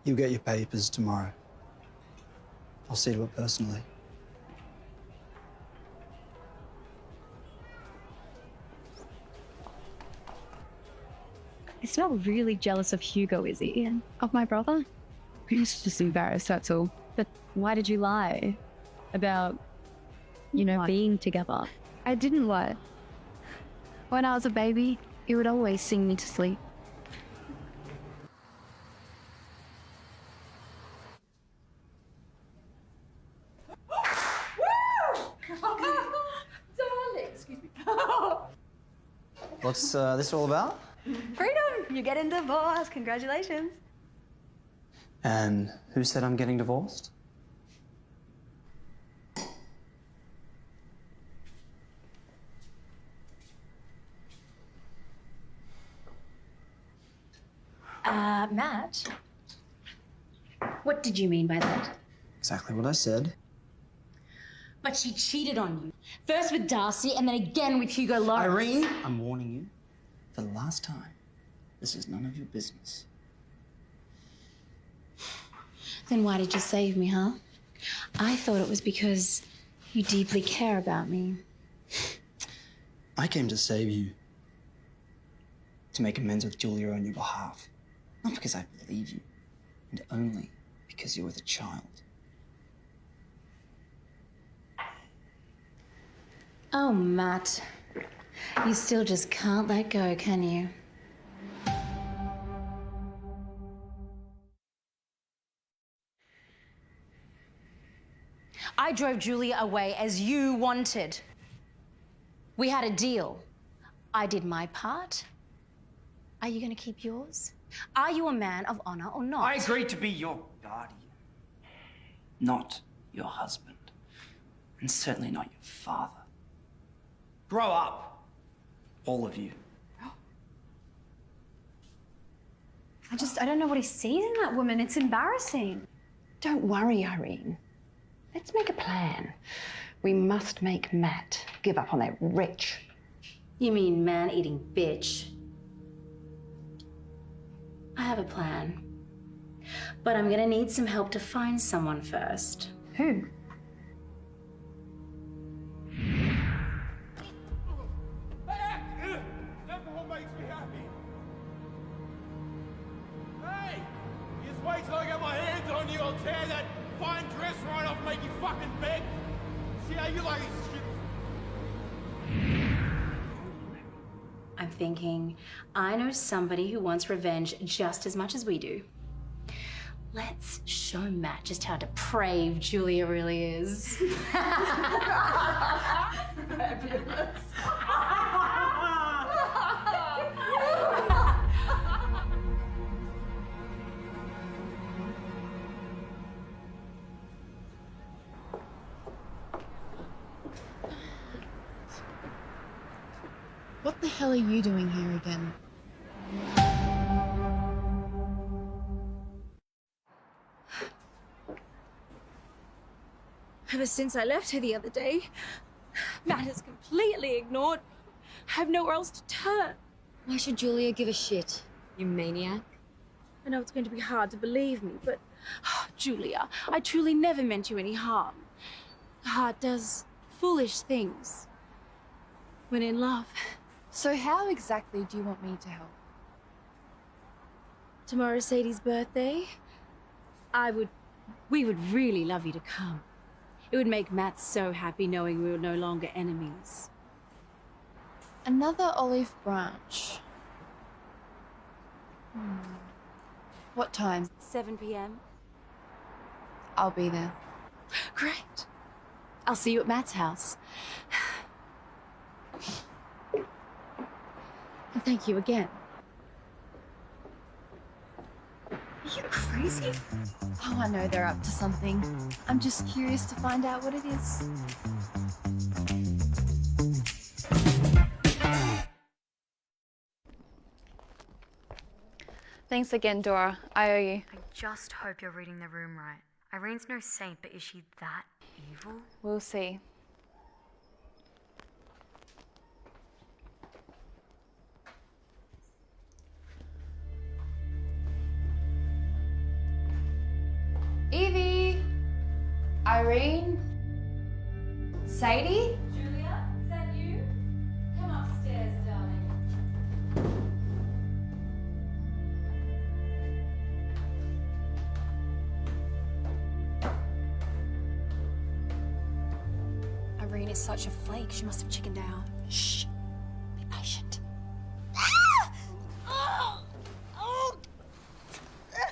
You'll get your papers tomorrow. I'll see to it personally. He's not really jealous of Hugo, is he? And of my brother? He's just embarrassed, that's all. But why did you lie? About, being together? I didn't lie. When I was a baby, he would always sing me to sleep. Darling, excuse me. What's this all about? Freedom! You're getting divorced. Congratulations. And who said I'm getting divorced? Matt, what did you mean by that? Exactly what I said. But she cheated on you. First with Darcy and then again with Hugo Lawrence. Irene, I'm warning you. For the last time, this is none of your business. Then why did you save me, huh? I thought it was because you deeply care about me. I came to save you. To make amends with Julia on your behalf. Not because I believe you, and only because you're with a child. Oh, Matt. You still just can't let go, can you? I drove Julia away as you wanted. We had a deal. I did my part. Are you going to keep yours? Are you a man of honor or not? I agreed to be your guardian, not your husband, and certainly not your father. Grow up, all of you. I don't know what he sees in that woman. It's embarrassing. Don't worry, Irene. Let's make a plan. We must make Matt give up on that wretch. You mean man-eating bitch? I have a plan. But I'm gonna need some help to find someone first. Who? Alcohol makes me happy. Hey! You just wait till I get my hands on you, I'll tear that fine dress right off, make you fucking beg. See how you like this shit? I'm thinking, I know somebody who wants revenge just as much as we do. Let's show Matt just how depraved Julia really is. What the hell are you doing here again? Ever since I left her the other day, Matt has completely ignored me. I have nowhere else to turn. Why should Julia give a shit, you maniac? I know it's going to be hard to believe me, but Julia, I truly never meant you any harm. The heart does foolish things when in love. So how exactly do you want me to help? Tomorrow's Sadie's birthday. We would really love you to come. It would make Matt so happy knowing we were no longer enemies. Another olive branch. What time? 7 p.m. I'll be there. Great. I'll see you at Matt's house. And thank you again. Are you crazy? Oh, I know they're up to something. I'm just curious to find out what it is. Thanks again, Dora. I owe you. I just hope you're reading the room right. Irene's no saint, but is she that evil? We'll see. Evie! Irene? Sadie? Julia, is that you? Come upstairs, darling. Irene is such a flake. She must have chickened out. Shh. Be patient.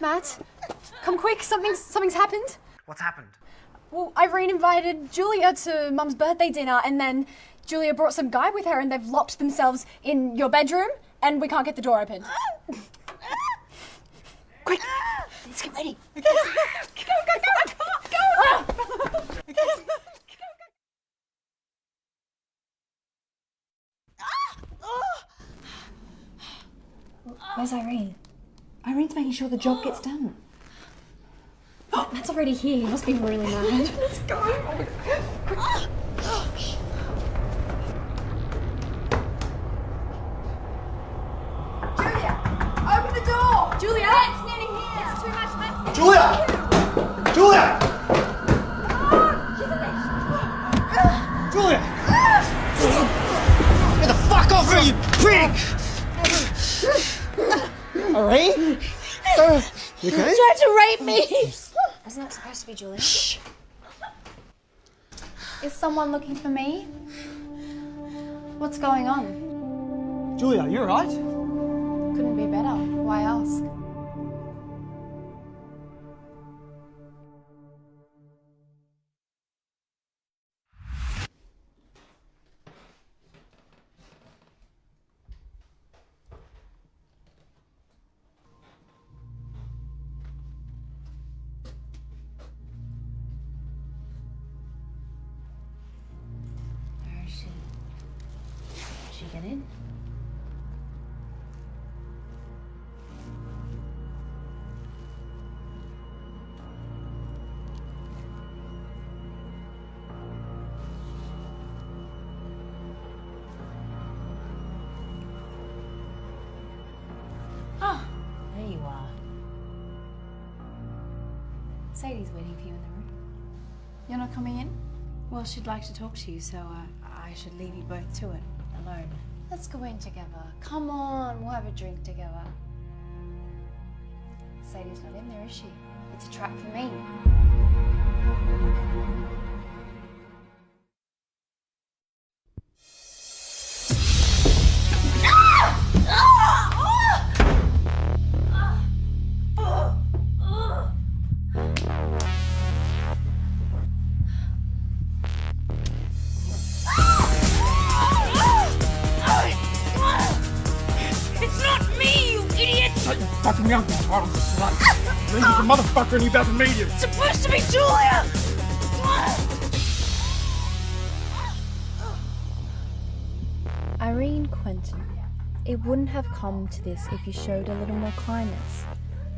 Matt, come quick. Something's happened. What's happened? Well, Irene invited Julia to Mum's birthday dinner, and then Julia brought some guy with her, and they've locked themselves in your bedroom, and we can't get the door open. Quick, let's get ready. Where's Irene? Irene's making sure the job gets done. Matt's already here. He must be really mad. Let's go. Julia, open the door. Julia, Matt's nearly here. It's too much. Matt's Julia! Julia! Julia! Get the fuck off her, you pig! Irene? You okay? You tried to rape me! Isn't that supposed to be Julia? Shh. Is someone looking for me? What's going on? Julia, you alright? Couldn't be better. Why ask? Where is she? Did she get in? Sadie's waiting for you in the room. You're not coming in? Well, she'd like to talk to you, so I should leave you both to it, alone. Let's go in together. Come on, we'll have a drink together. Sadie's not in there, is she? It's a trap for me. It's not me, you idiot! You fucking young child slut! Then you're the motherfucker and you about to meet him! It's supposed to be Julia! Irene Quentin, it wouldn't have come to this if you showed a little more kindness.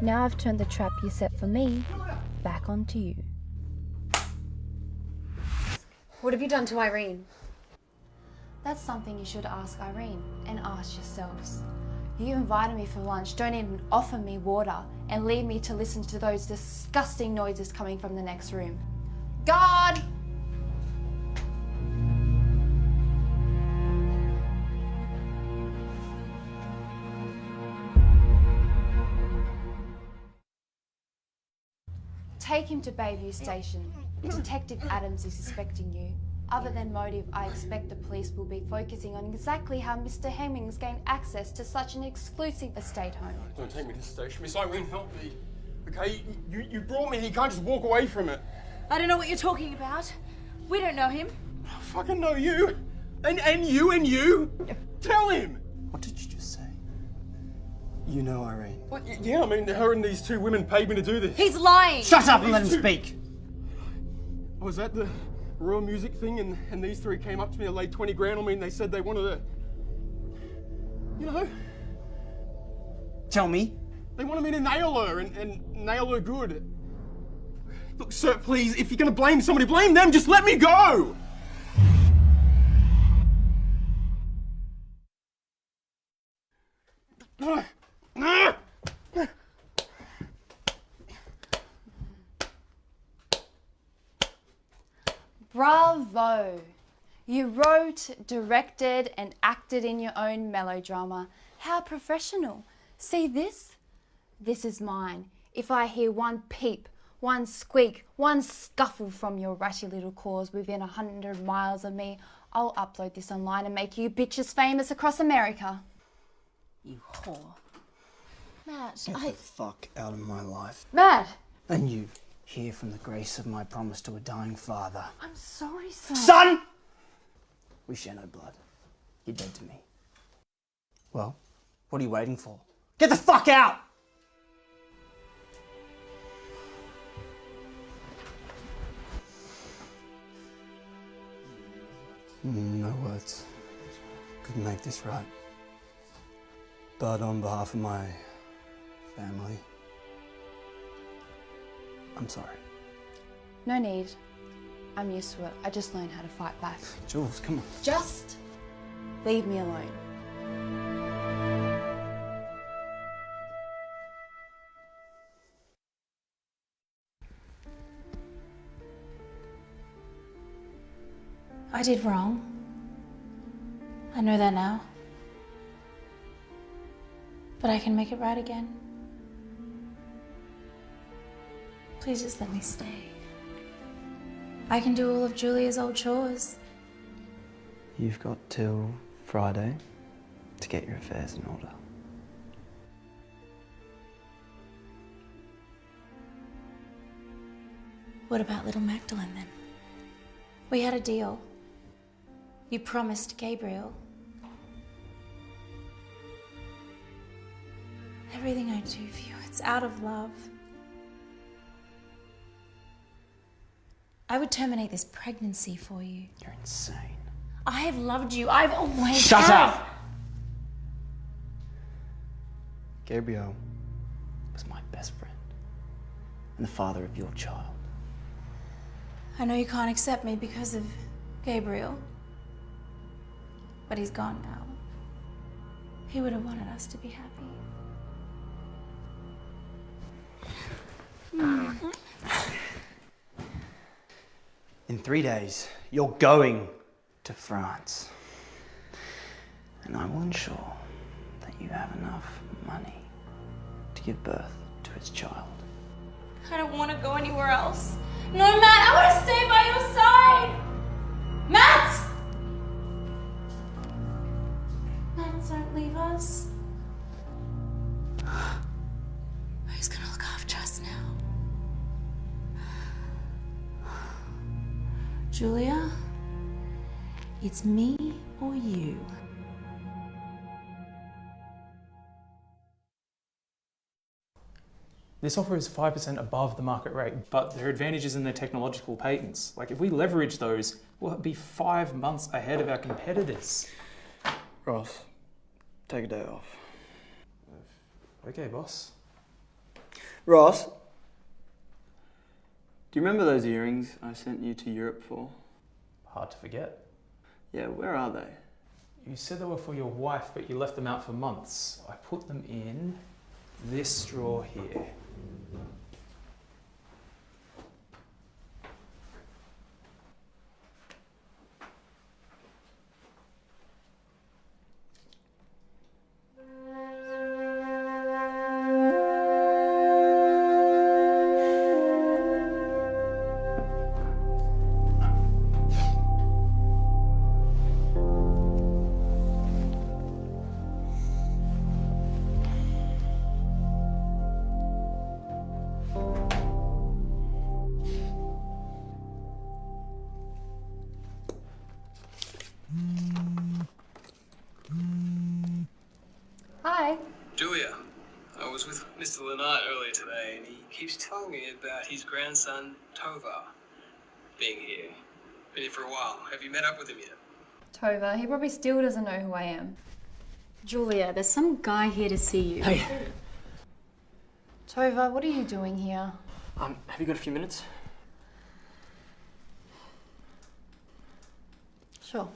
Now I've turned the trap you set for me back onto you. What have you done to Irene? That's something you should ask Irene and ask yourselves. You invited me for lunch, don't even offer me water, and leave me to listen to those disgusting noises coming from the next room. Guard! Take him to Bayview Station. Detective Adams is suspecting you. Other than motive, I expect the police will be focusing on exactly how Mr. Hemmings gained access to such an exclusive estate home. Don't take me to the station. Miss Irene, help me. Okay, you brought me here. You can't just walk away from it. I don't know what you're talking about. We don't know him. I fucking know you. And you. Tell him. What did you just say? You know Irene. Well, yeah, I mean, her and these two women paid me to do this. He's lying. Shut up and let him speak. I was at the Royal Music thing and these three came up to me and laid 20 grand on me and they said they wanted to, you know. Tell me. They wanted me to nail her and nail her good. Look, sir, please, if you're going to blame somebody, blame them. Just let me go. Bravo! You wrote, directed, and acted in your own melodrama. How professional. See this? This is mine. If I hear one peep, one squeak, one scuffle from your ratty little claws within 100 miles of me, I'll upload this online and make you bitches famous across America. You whore. Matt, Get the fuck out of my life. Matt! And you, hear from the grace of my promise to a dying father. I'm sorry, son. Son! We share no blood. You're dead to me. Well, what are you waiting for? Get the fuck out! No words could make this right. But on behalf of my family, I'm sorry. No need. I'm used to it. I just learned how to fight back. Jules, come on. Just leave me alone. I did wrong. I know that now. But I can make it right again. Please just let me stay. I can do all of Julia's old chores. You've got till Friday to get your affairs in order. What about little Magdalene then? We had a deal. You promised Gabriel. Everything I do for you, it's out of love. I would terminate this pregnancy for you. You're insane. I have loved you. I've always Shut up! Gabriel was my best friend and the father of your child. I know you can't accept me because of Gabriel, but he's gone now. He would have wanted us to be happy. In 3 days, you're going to France. And I will ensure that you have enough money to give birth to his child. I don't want to go anywhere else. No, Matt, I want to stay by your side. Matt! Matt, don't leave us. Who's gonna look after us now? Julia, it's me or you. This offer is 5% above the market rate, but there are advantages in their technological patents. Like if we leverage those, we'll be 5 months ahead of our competitors. Ross, take a day off. Okay, boss. Ross, do you remember those earrings I sent you to Europe for? Hard to forget. Yeah, where are they? You said they were for your wife, but you left them out for months. I put them in this drawer here. Hi. Julia, I was with Mr. Lennart earlier today and he keeps telling me about his grandson, Tova, being here. Been here for a while. Have you met up with him yet? Tova, he probably still doesn't know who I am. Julia, there's some guy here to see you. Hey. Tova, what are you doing here? Have you got a few minutes? Sure.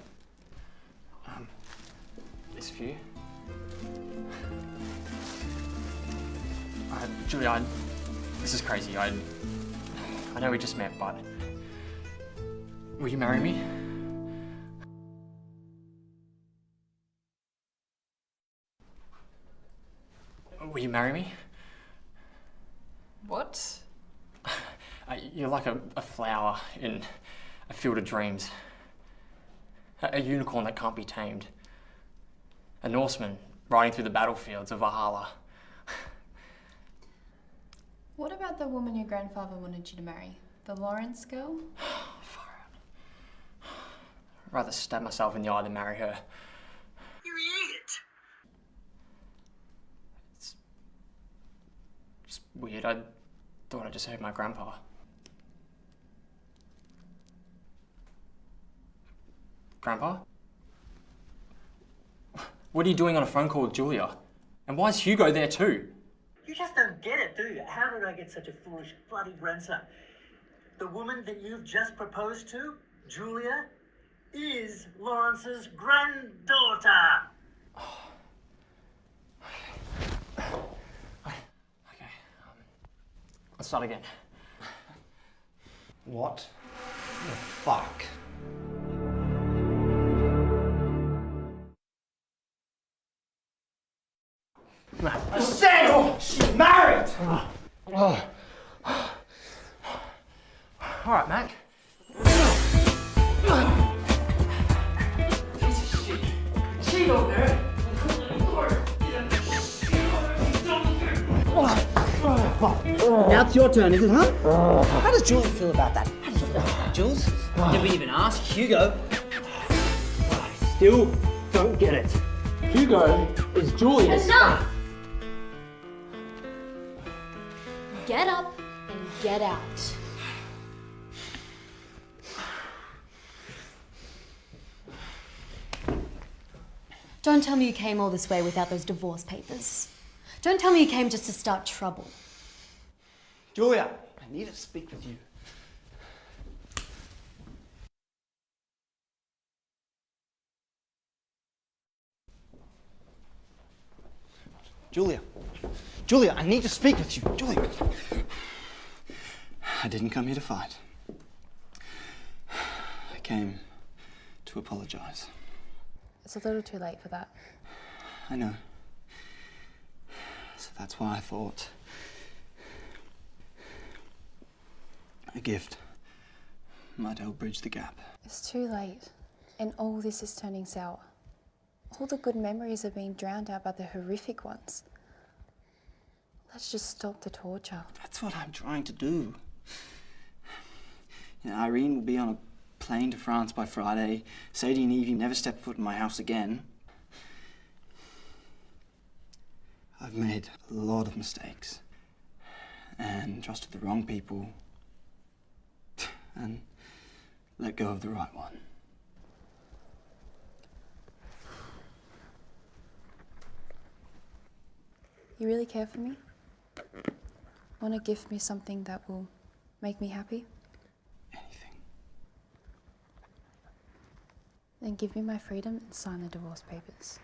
This for you. Julia, this is crazy. I know we just met, but will you marry me? Will you marry me? What? You're like a flower in a field of dreams. A unicorn that can't be tamed. A Norseman riding through the battlefields of Valhalla. What about the woman your grandfather wanted you to marry? The Lawrence girl? I'd rather stab myself in the eye than marry her. You idiot! It's weird. I thought I just heard my grandpa. Grandpa? What are you doing on a phone call with Julia? And why is Hugo there too? You just don't get it, do you? How did I get such a foolish, bloody grandson? The woman that you've just proposed to, Julia, is Lawrence's granddaughter. Let's start again. What the fuck? I said she's married! Oh. All right, Mac. She over there. Now it's your turn, is it, huh? How does Jules feel about that? How does you feel about Jules? Did we even ask Hugo? I still don't get it. Hugo is Julia's. Enough! Get up and get out. Don't tell me you came all this way without those divorce papers. Don't tell me you came just to start trouble. Julia, I need to speak with you. Julia, I need to speak with you. Julia. I didn't come here to fight. I came to apologize. It's a little too late for that. I know. So that's why I thought a gift might help bridge the gap. It's too late, and all this is turning sour. All the good memories are being drowned out by the horrific ones. Let's just stop the torture. That's what I'm trying to do. You know, Irene will be on a plane to France by Friday. Sadie and Evie never step foot in my house again. I've made a lot of mistakes and trusted the wrong people and let go of the right one. You really care for me? Want to gift me something that will make me happy? Anything. Then give me my freedom and sign the divorce papers.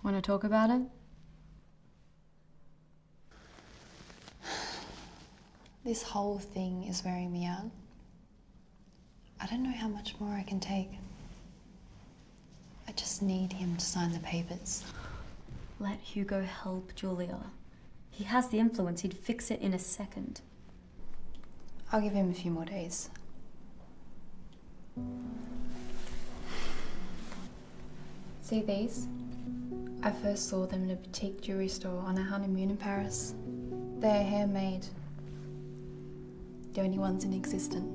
Want to talk about it? This whole thing is wearing me out. I don't know how much more I can take. I just need him to sign the papers. Let Hugo help Julia. He has the influence, he'd fix it in a second. I'll give him a few more days. See these? I first saw them in a boutique jewelry store on our honeymoon in Paris. They're handmade. The only ones in existence.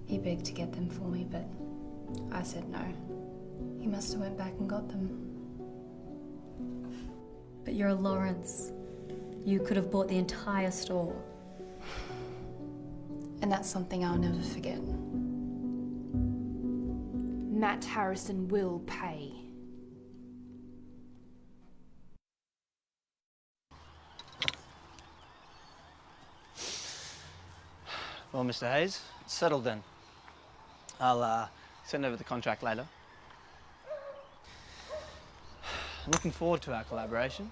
He begged to get them for me, but I said no. He must have went back and got them. But you're a Lawrence. You could have bought the entire store. And that's something I'll never forget. Matt Harrison will pay. Well, Mr. Hayes, it's settled then. I'll send over the contract later. I'm looking forward to our collaboration.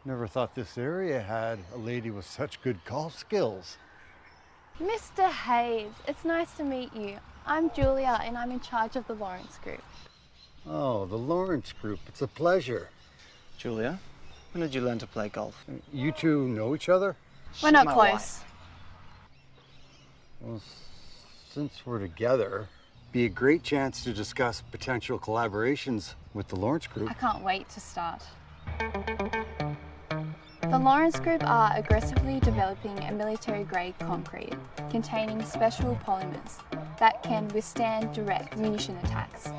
Never thought this area had a lady with such good golf skills. Mr. Hayes, it's nice to meet you. I'm Julia and I'm in charge of the Lawrence Group. Oh, the Lawrence Group. It's a pleasure. Julia, when did you learn to play golf? You two know each other? We're not my close. wife. Well, since we're together, be a great chance to discuss potential collaborations with the Lawrence Group. I can't wait to start. The Lawrence Group are aggressively developing a military-grade concrete containing special polymers that can withstand direct munition attacks.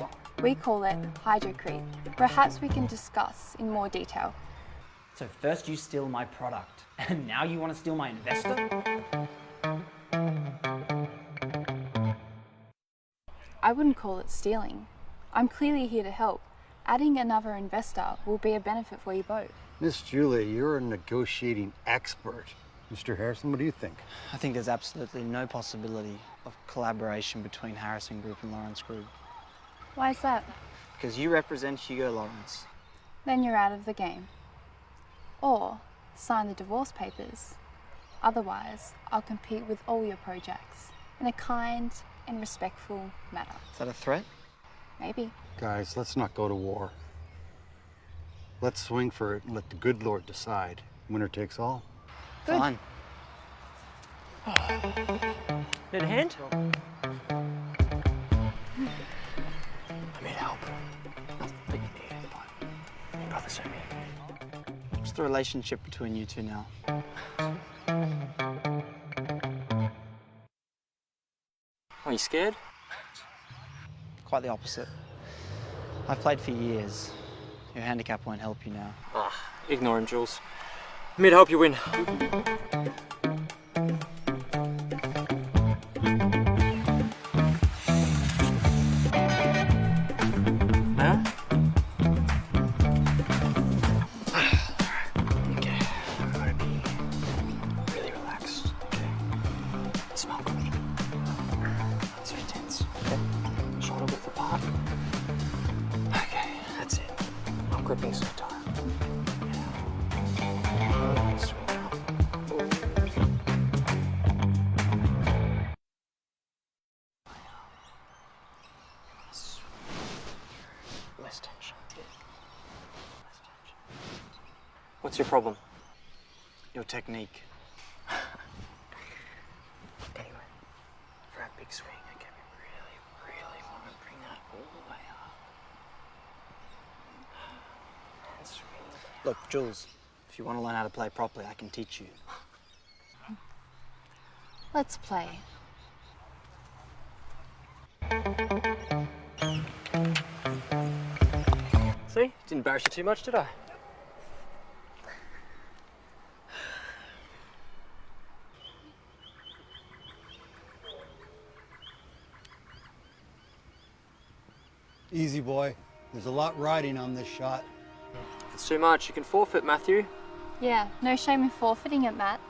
We call it hydrocrete. Perhaps we can discuss in more detail. So first you steal my product, and now you want to steal my investor? I wouldn't call it stealing. I'm clearly here to help. Adding another investor will be a benefit for you both. Miss Julia, you're a negotiating expert. Mr. Harrison, what do you think? I think there's absolutely no possibility of collaboration between Harrison Group and Lawrence Group. Why is that? Because you represent Hugo Lawrence. Then you're out of the game. Or sign the divorce papers. Otherwise, I'll compete with all your projects in a kind and respectful manner. Is that a threat? Maybe. Guys, let's not go to war. Let's swing for it and let the good Lord decide. Winner takes all. Good. Fine. Need a hand? I need help. Not that you need it, but your brother's so mean. What's the relationship between you two now? Are you scared? Quite the opposite. I've played for years. Your handicap won't help you now. Ignore him, Jules. I'm here to help you win. What's your problem? Your technique. Anyway, for our big swing, okay, we really want to bring that all the way up. And swing down. Look, Jules, if you want to learn how to play properly, I can teach you. Let's play. See? Didn't embarrass you too much, did I? Easy, boy. There's a lot riding on this shot. If it's too much, you can forfeit, Matthew. Yeah, no shame in forfeiting it, Matt.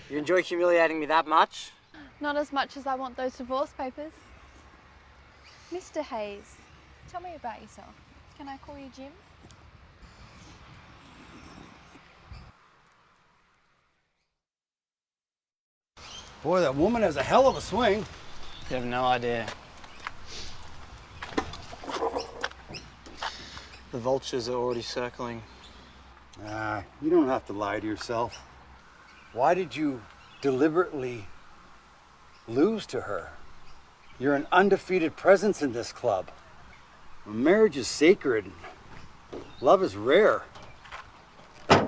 You enjoy humiliating me that much? Not as much as I want those divorce papers. Mr. Hayes, tell me about yourself. Can I call you Jim? Boy, that woman has a hell of a swing. You have no idea. The vultures are already circling. You don't have to lie to yourself. Why did you deliberately lose to her? You're an undefeated presence in this club. Marriage is sacred. Love is rare. They're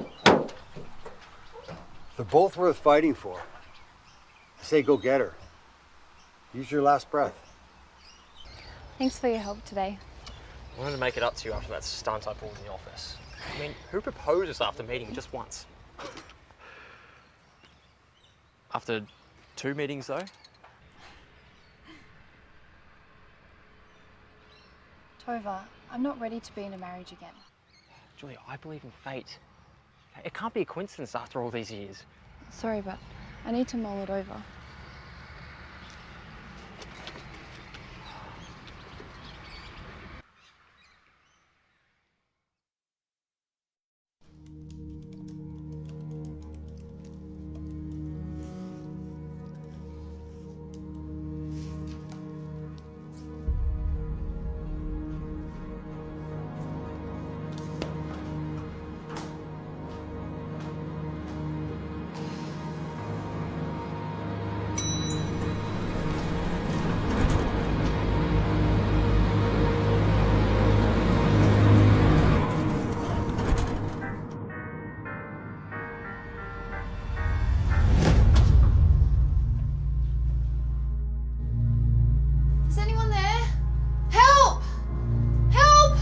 both worth fighting for. I say go get her. Use your last breath. Thanks for your help today. I wanted to make it up to you after that stunt I pulled in the office. I mean, who proposes after meeting just once? After 2 meetings, though? Tova, I'm not ready to be in a marriage again. Julia, I believe in fate. It can't be a coincidence after all these years. Sorry, but I need to mull it over. Is anyone there? Help! Help!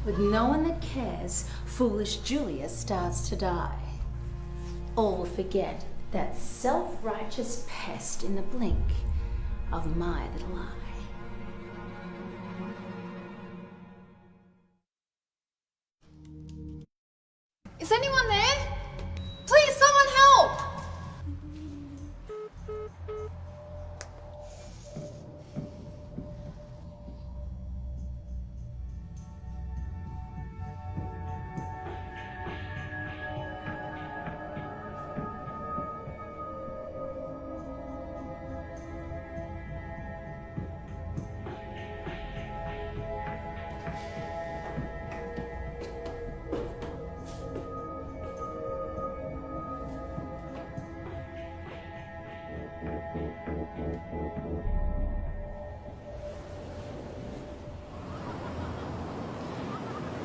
With no one that cares, foolish Julia starts to die. All will forget that self-righteous pest in the blink of my little eye. Is anyone there? Please, someone help!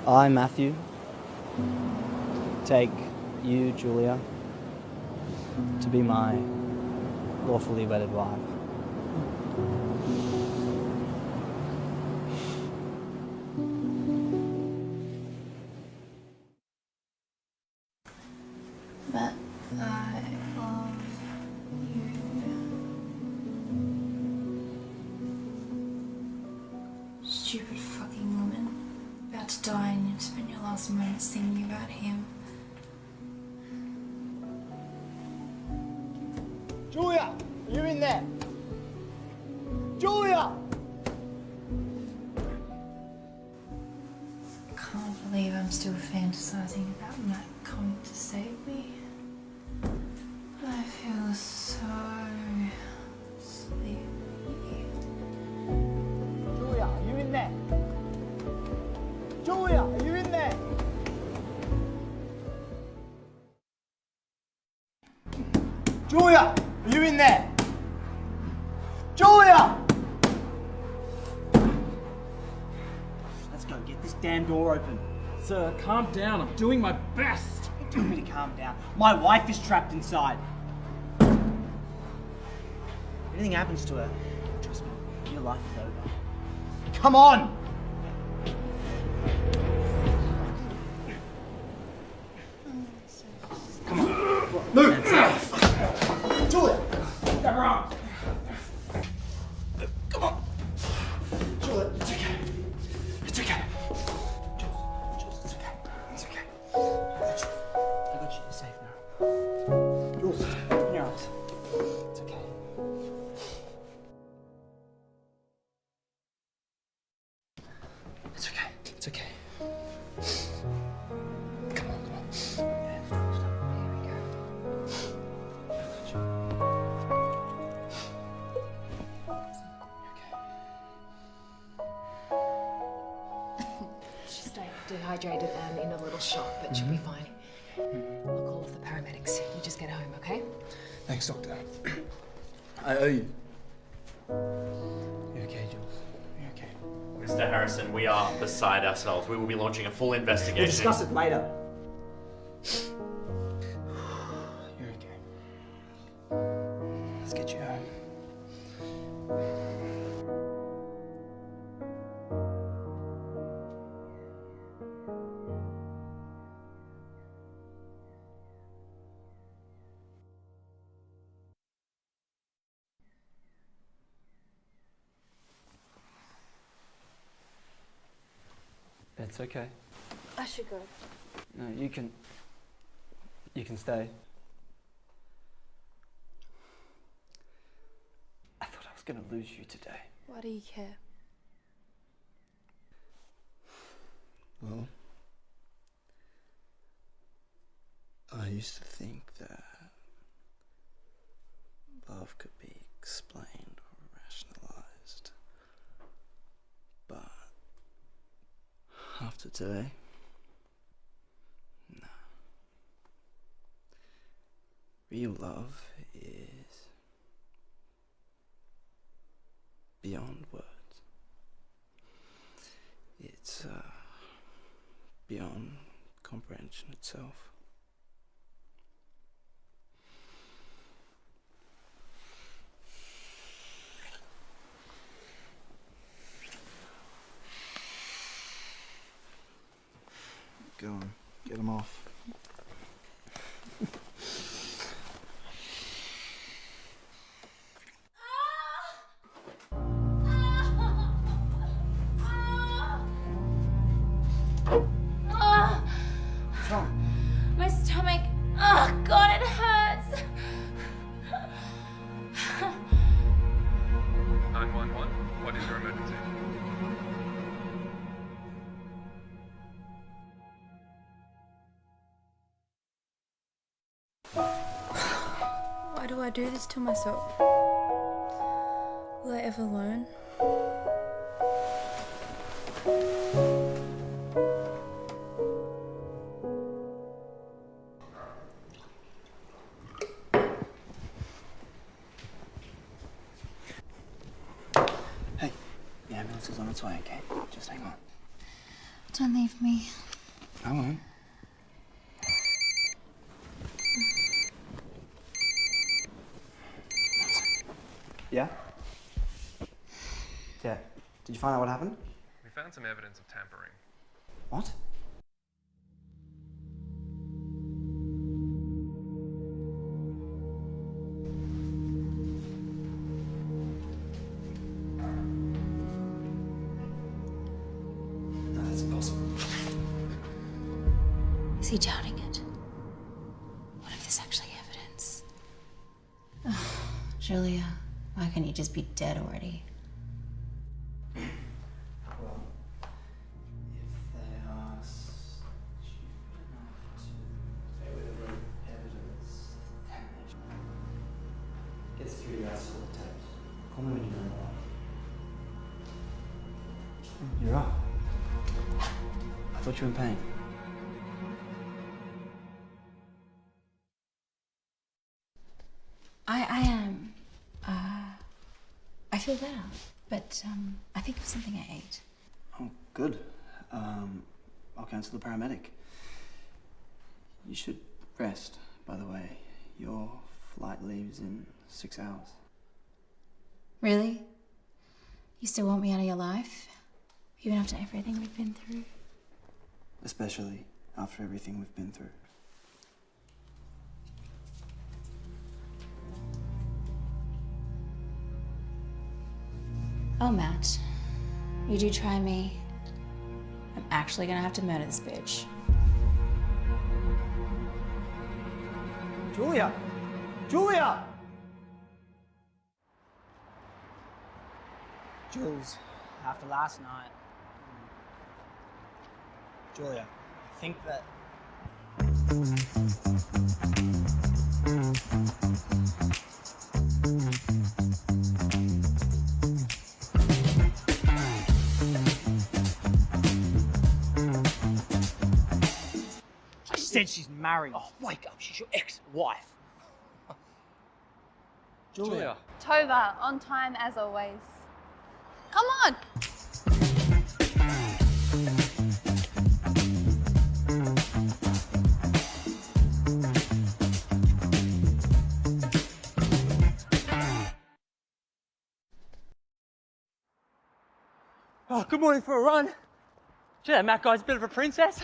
I, Matthew, take you, Julia, to be my lawfully wedded wife. But I love you. Stupid fucking woman. About to die and you spend your last moments thinking about him. Julia, are you in there? Julia! I can't believe I'm still fantasizing about Matt coming to save me. I feel so sleepy. Julia, are you in there? Julia, are you in there? Julia, are you in there? Julia! Let's go, get this damn door open. Sir, calm down. I'm doing my best. You tell me to calm down. My wife is trapped inside. If anything happens to her, trust me, your life is over. Come on! Come on. Move! Julia! Grab her arm! Come on! Julia, it's okay. It's okay. Jules, it's okay. It's okay. I got you. You're safe now. Jules, open your arms. It's okay. It's okay. It's okay. Come on, come on. Yeah, stop, stop. Here we go. I got you. She's dehydrated and in a little shock, but she'll be fine. I'll call off the paramedics. You just get home, okay? Thanks, Doctor. I owe you. You okay, Jules? You okay? Mr. Harrison, we are beside ourselves. We will be launching a full investigation. We'll discuss it later. You're okay. Let's get you home. It's okay. I should go. No, you can stay. I thought I was gonna lose you today. Why do you care? Well, I used to think that love could be explained or rationalized. But after today, no. Real love is beyond words. It's beyond comprehension itself. Go on, get them off. What's wrong? My stomach. Oh, God, it hurts. 911, what is your emergency? Why do I do this to myself? Will I ever learn? Hey, the ambulance is on its way, okay? Just hang on. Don't leave me. I won't. Yeah? Yeah. Did you find out what happened? We found some evidence of tampering. What? No, that's impossible. Is he doubting it? What if there's actually evidence? Julia, why can't you just be dead already? Well, if they are Call me when you know more. You're up. I thought you were in pain. I am. I feel better, but I think it was something I ate. Oh, good. I'll cancel the paramedic. You should rest, by the way. Your flight leaves in 6 hours. Really? You still want me out of your life? Even after everything we've been through? Especially after everything we've been through. Oh, Matt. You do try me. I'm actually gonna have to murder this bitch. Julia! Julia! Jules, after last night, Julia, I think that... I said she's married. Oh, wake up, she's your ex-wife. Julia. Tova, on time as always. Come on! Oh, good morning for a run. Gee, that Matt guy's a bit of a princess.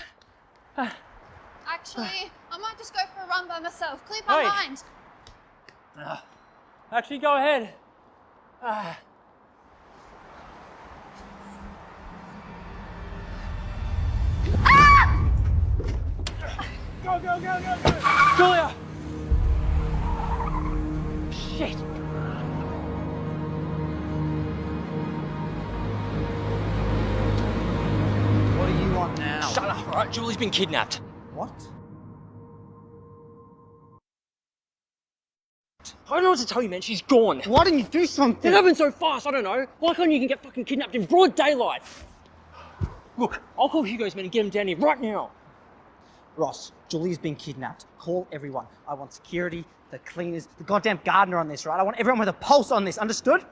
Actually, I might just go for a run by myself. Clear my Wait. mind. Actually, go ahead. Go, go, go, go, go! Julia! Shit! What do you want now? Shut up, alright? Julie's been kidnapped. What? I don't know what to tell you, man. She's gone. Why didn't you do something? It happened so fast, I don't know. Why can't you get fucking kidnapped in broad daylight? Look, I'll call Hugo's men and get him down here right now. Ross, Julie's been kidnapped. Call everyone. I want security, the cleaners, the goddamn gardener on this, right? I want everyone with a pulse on this, understood?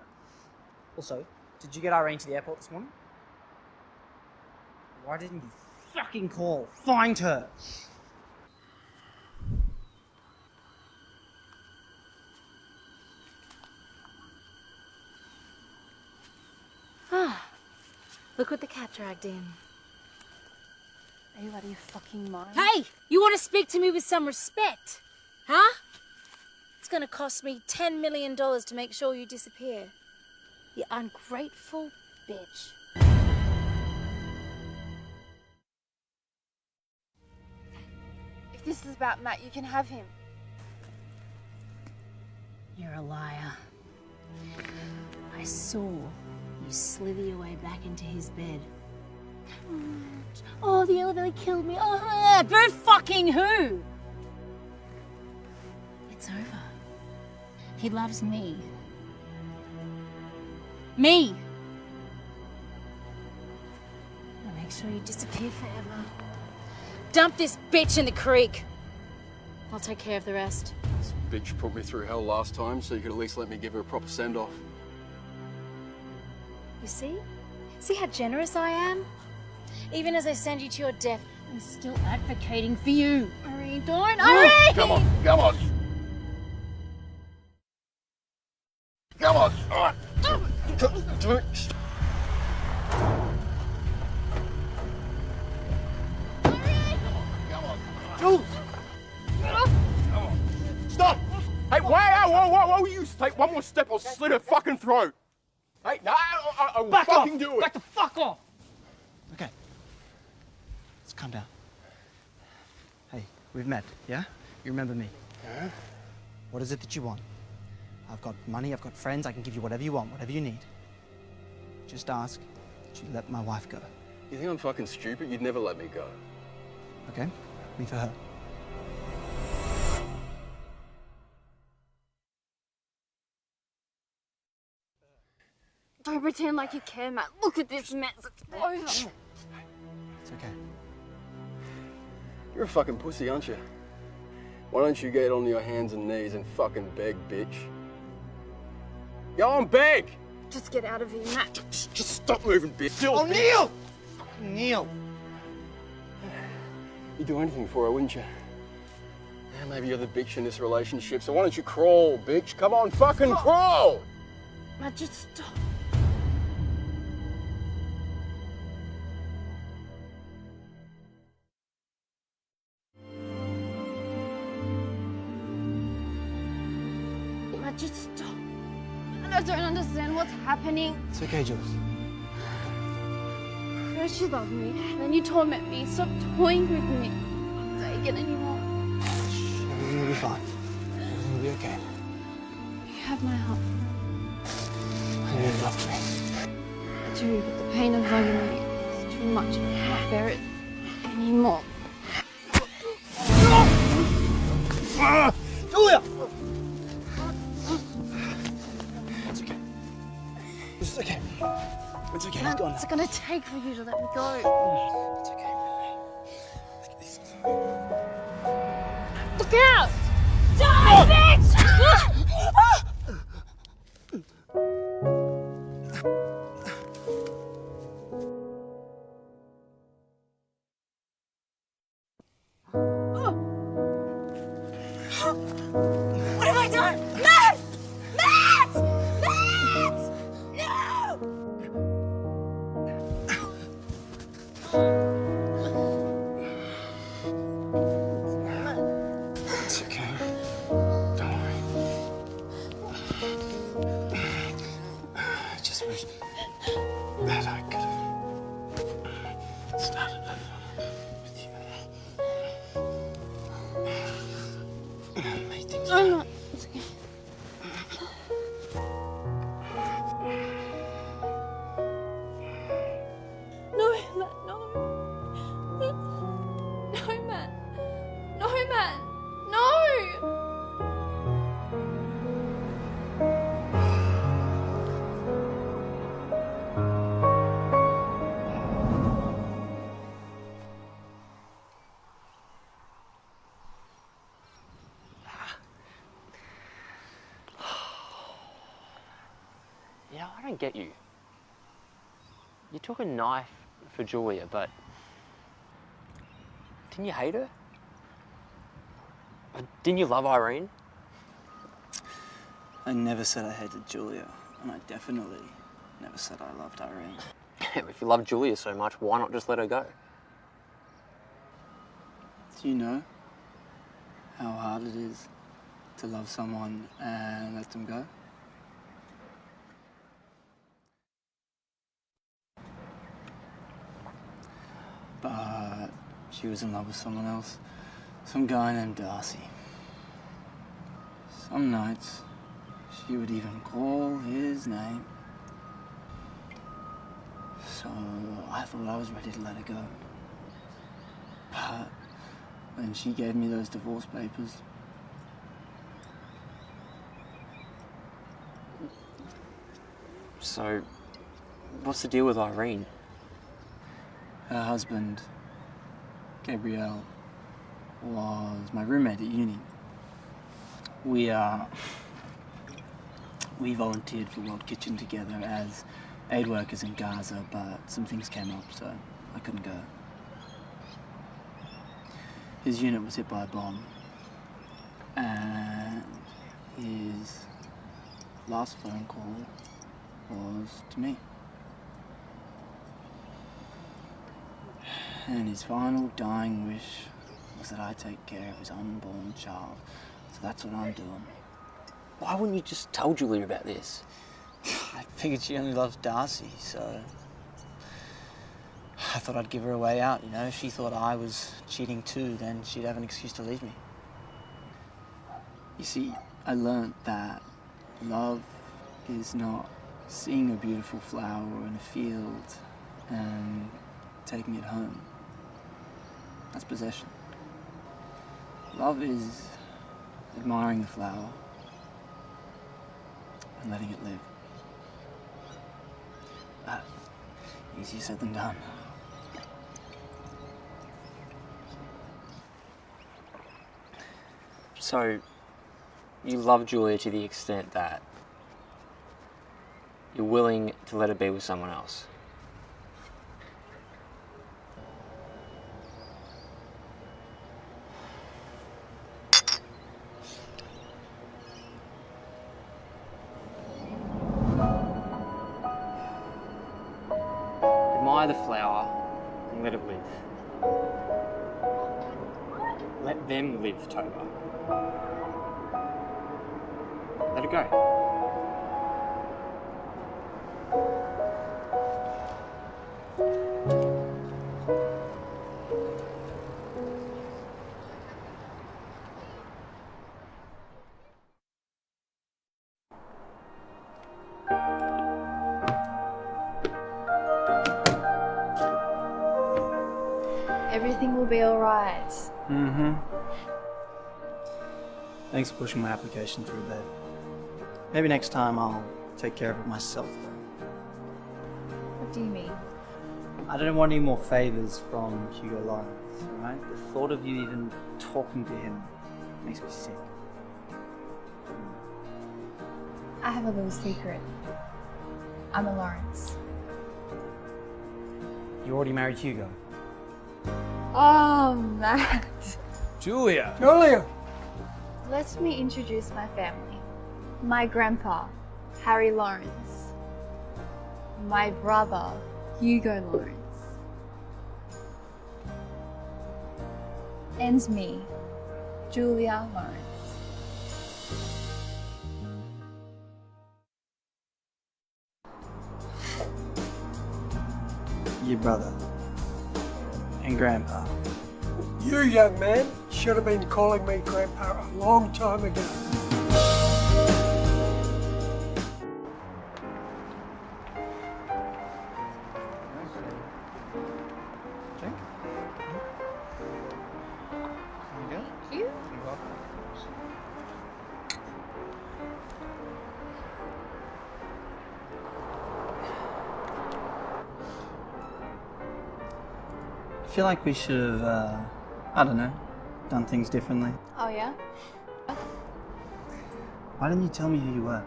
Also, did you get Irene to the airport this morning? Why didn't you fucking call? Find her. Ah, look what the cat dragged in. Are you out of your fucking mind? Hey, you want to speak to me with some respect? Huh? It's gonna cost me $10 million to make sure you disappear. You ungrateful bitch. If this is about Matt, you can have him. You're a liar. I saw you slither your way back into his bed. Oh, the elevator killed me. Oh, boo fucking who? It's over. He loves me. Me! I'll make sure you disappear forever. Dump this bitch in the creek. I'll take care of the rest. This bitch put me through hell last time, so you could at least let me give her a proper send-off. You see? See how generous I am? Even as I send you to your death, I'm still advocating for you. Irene, don't! Irene! Come on, come on! Come on! All right. Jules! Stop! Hey, whoa, you take one more step, I'll slit her fucking throat! Hey, no, I will Back fucking off! do it! Back the fuck off! Okay. Let's calm down. Hey, we've met, yeah? You remember me? Yeah? What is it that you want? I've got money, I've got friends, I can give you whatever you want, whatever you need. Just ask that you let my wife go. You think I'm fucking stupid? You'd never let me go. Okay? Me for her. Don't pretend like you care, Matt. Look at this mess. It's over. It's okay. You're a fucking pussy, aren't you? Why don't you get on your hands and knees and fucking beg, bitch? Go on, beg! Just get out of here, Matt. Just stop moving, bitch. Still, Oh, Neil! Neil! You'd do anything for her, wouldn't you? Yeah, maybe you're the bitch in this relationship, so why don't you crawl, bitch? Come on, fucking crawl! Matt, just stop. Matt, just stop. I don't understand what's happening. It's okay, Jules. First you love me, then you torment me. Stop toying with me. I can't take it anymore. Everything will be fine. Everything will be okay. You have my heart. I know you love me. I do, but the pain of loving me is too much. I can't bear it anymore. Julia! It's okay. It's okay. It's okay. Matt, It's gone what's now. it gonna take for you to let me go? It's okay. Look out! Die, bitch! What have I done? Matt! Matt! Matt! It's okay. Don't worry. I just wish that I could have started over with you. And made things I'm not. It's okay. No, Matt, no. No, Matt. No, Matt. No! Yeah, I don't get you. You took a knife for Julia, but didn't you hate her? Didn't you love Irene? I never said I hated Julia, and I definitely never said I loved Irene. If you love Julia so much, why not just let her go? Do you know how hard it is to love someone and let them go? But she was in love with someone else, some guy named Darcy. Some nights, she would even call his name. So I thought I was ready to let her go. But when she gave me those divorce papers, So, what's the deal with Irene? her husband, Gabrielle, was my roommate at uni. We volunteered for World Kitchen together as aid workers in Gaza, but some things came up, so I couldn't go. His unit was hit by a bomb, and his last phone call was to me. And his final dying wish was that I take care of his unborn child. So that's what I'm doing. Why wouldn't you just tell Julia about this? I figured she only loves Darcy, so I thought I'd give her a way out, you know. If she thought I was cheating too, then she'd have an excuse to leave me. You see, I learned that love is not seeing a beautiful flower in a field and taking it home. That's possession. Love is admiring the flower and letting it live. Easier said than done. So, you love Julia to the extent that you're willing to let her be with someone else? Admire the flower and let it live. Let them live, Tova. Let it go. Everything will be alright. Mm-hmm. Thanks for pushing my application through, babe. Maybe next time I'll take care of it myself, though. What do you mean? I don't want any more favors from Hugo Lawrence, alright? The thought of you even talking to him makes me sick. I have a little secret. I'm a Lawrence. You already married Hugo? Oh, Matt. Julia! Julia! Let me introduce my family. My grandpa, Harry Lawrence. My brother, Hugo Lawrence. And me, Julia Lawrence. Your brother. And grandpa. You, young man, should have been calling me Grandpa a long time ago. Thank you. I feel like we should have, I don't know, done things differently. Oh, yeah? Why didn't you tell me who you were?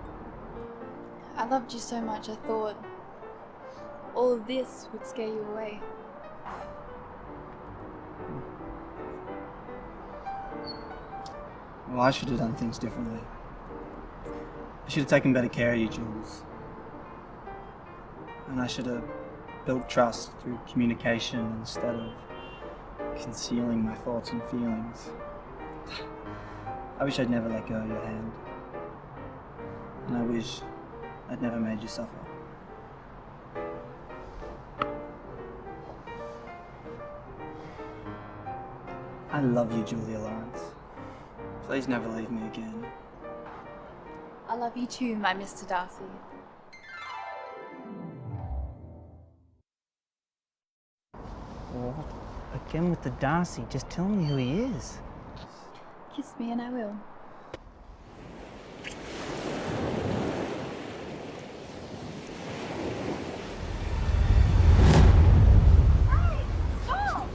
I loved you so much, I thought all of this would scare you away. Well, I should have done things differently. I should have taken better care of you, Jules. And I should have built trust through communication instead of concealing my thoughts and feelings. I wish I'd never let go of your hand. And I wish I'd never made you suffer. I love you, Julia Lawrence. Please never leave me again. I love you too, my Mr. Darcy. What? Again with the Darcy. Just tell me who he is. Kiss me and I will. Hey, stop!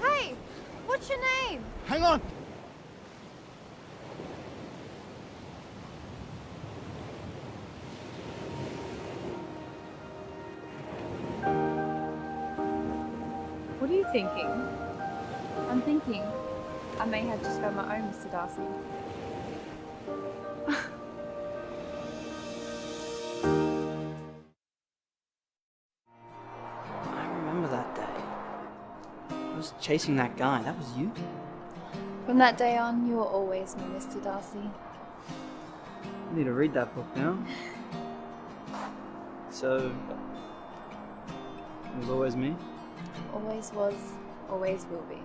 Hey, what's your name? Hang on! What are you thinking? I'm thinking I may have just found my own Mr. Darcy. I remember that day. I was chasing that guy. That was you? From that day on, you were always my Mr. Darcy. I need to read that book now. So, it was always me? Always was, always will be.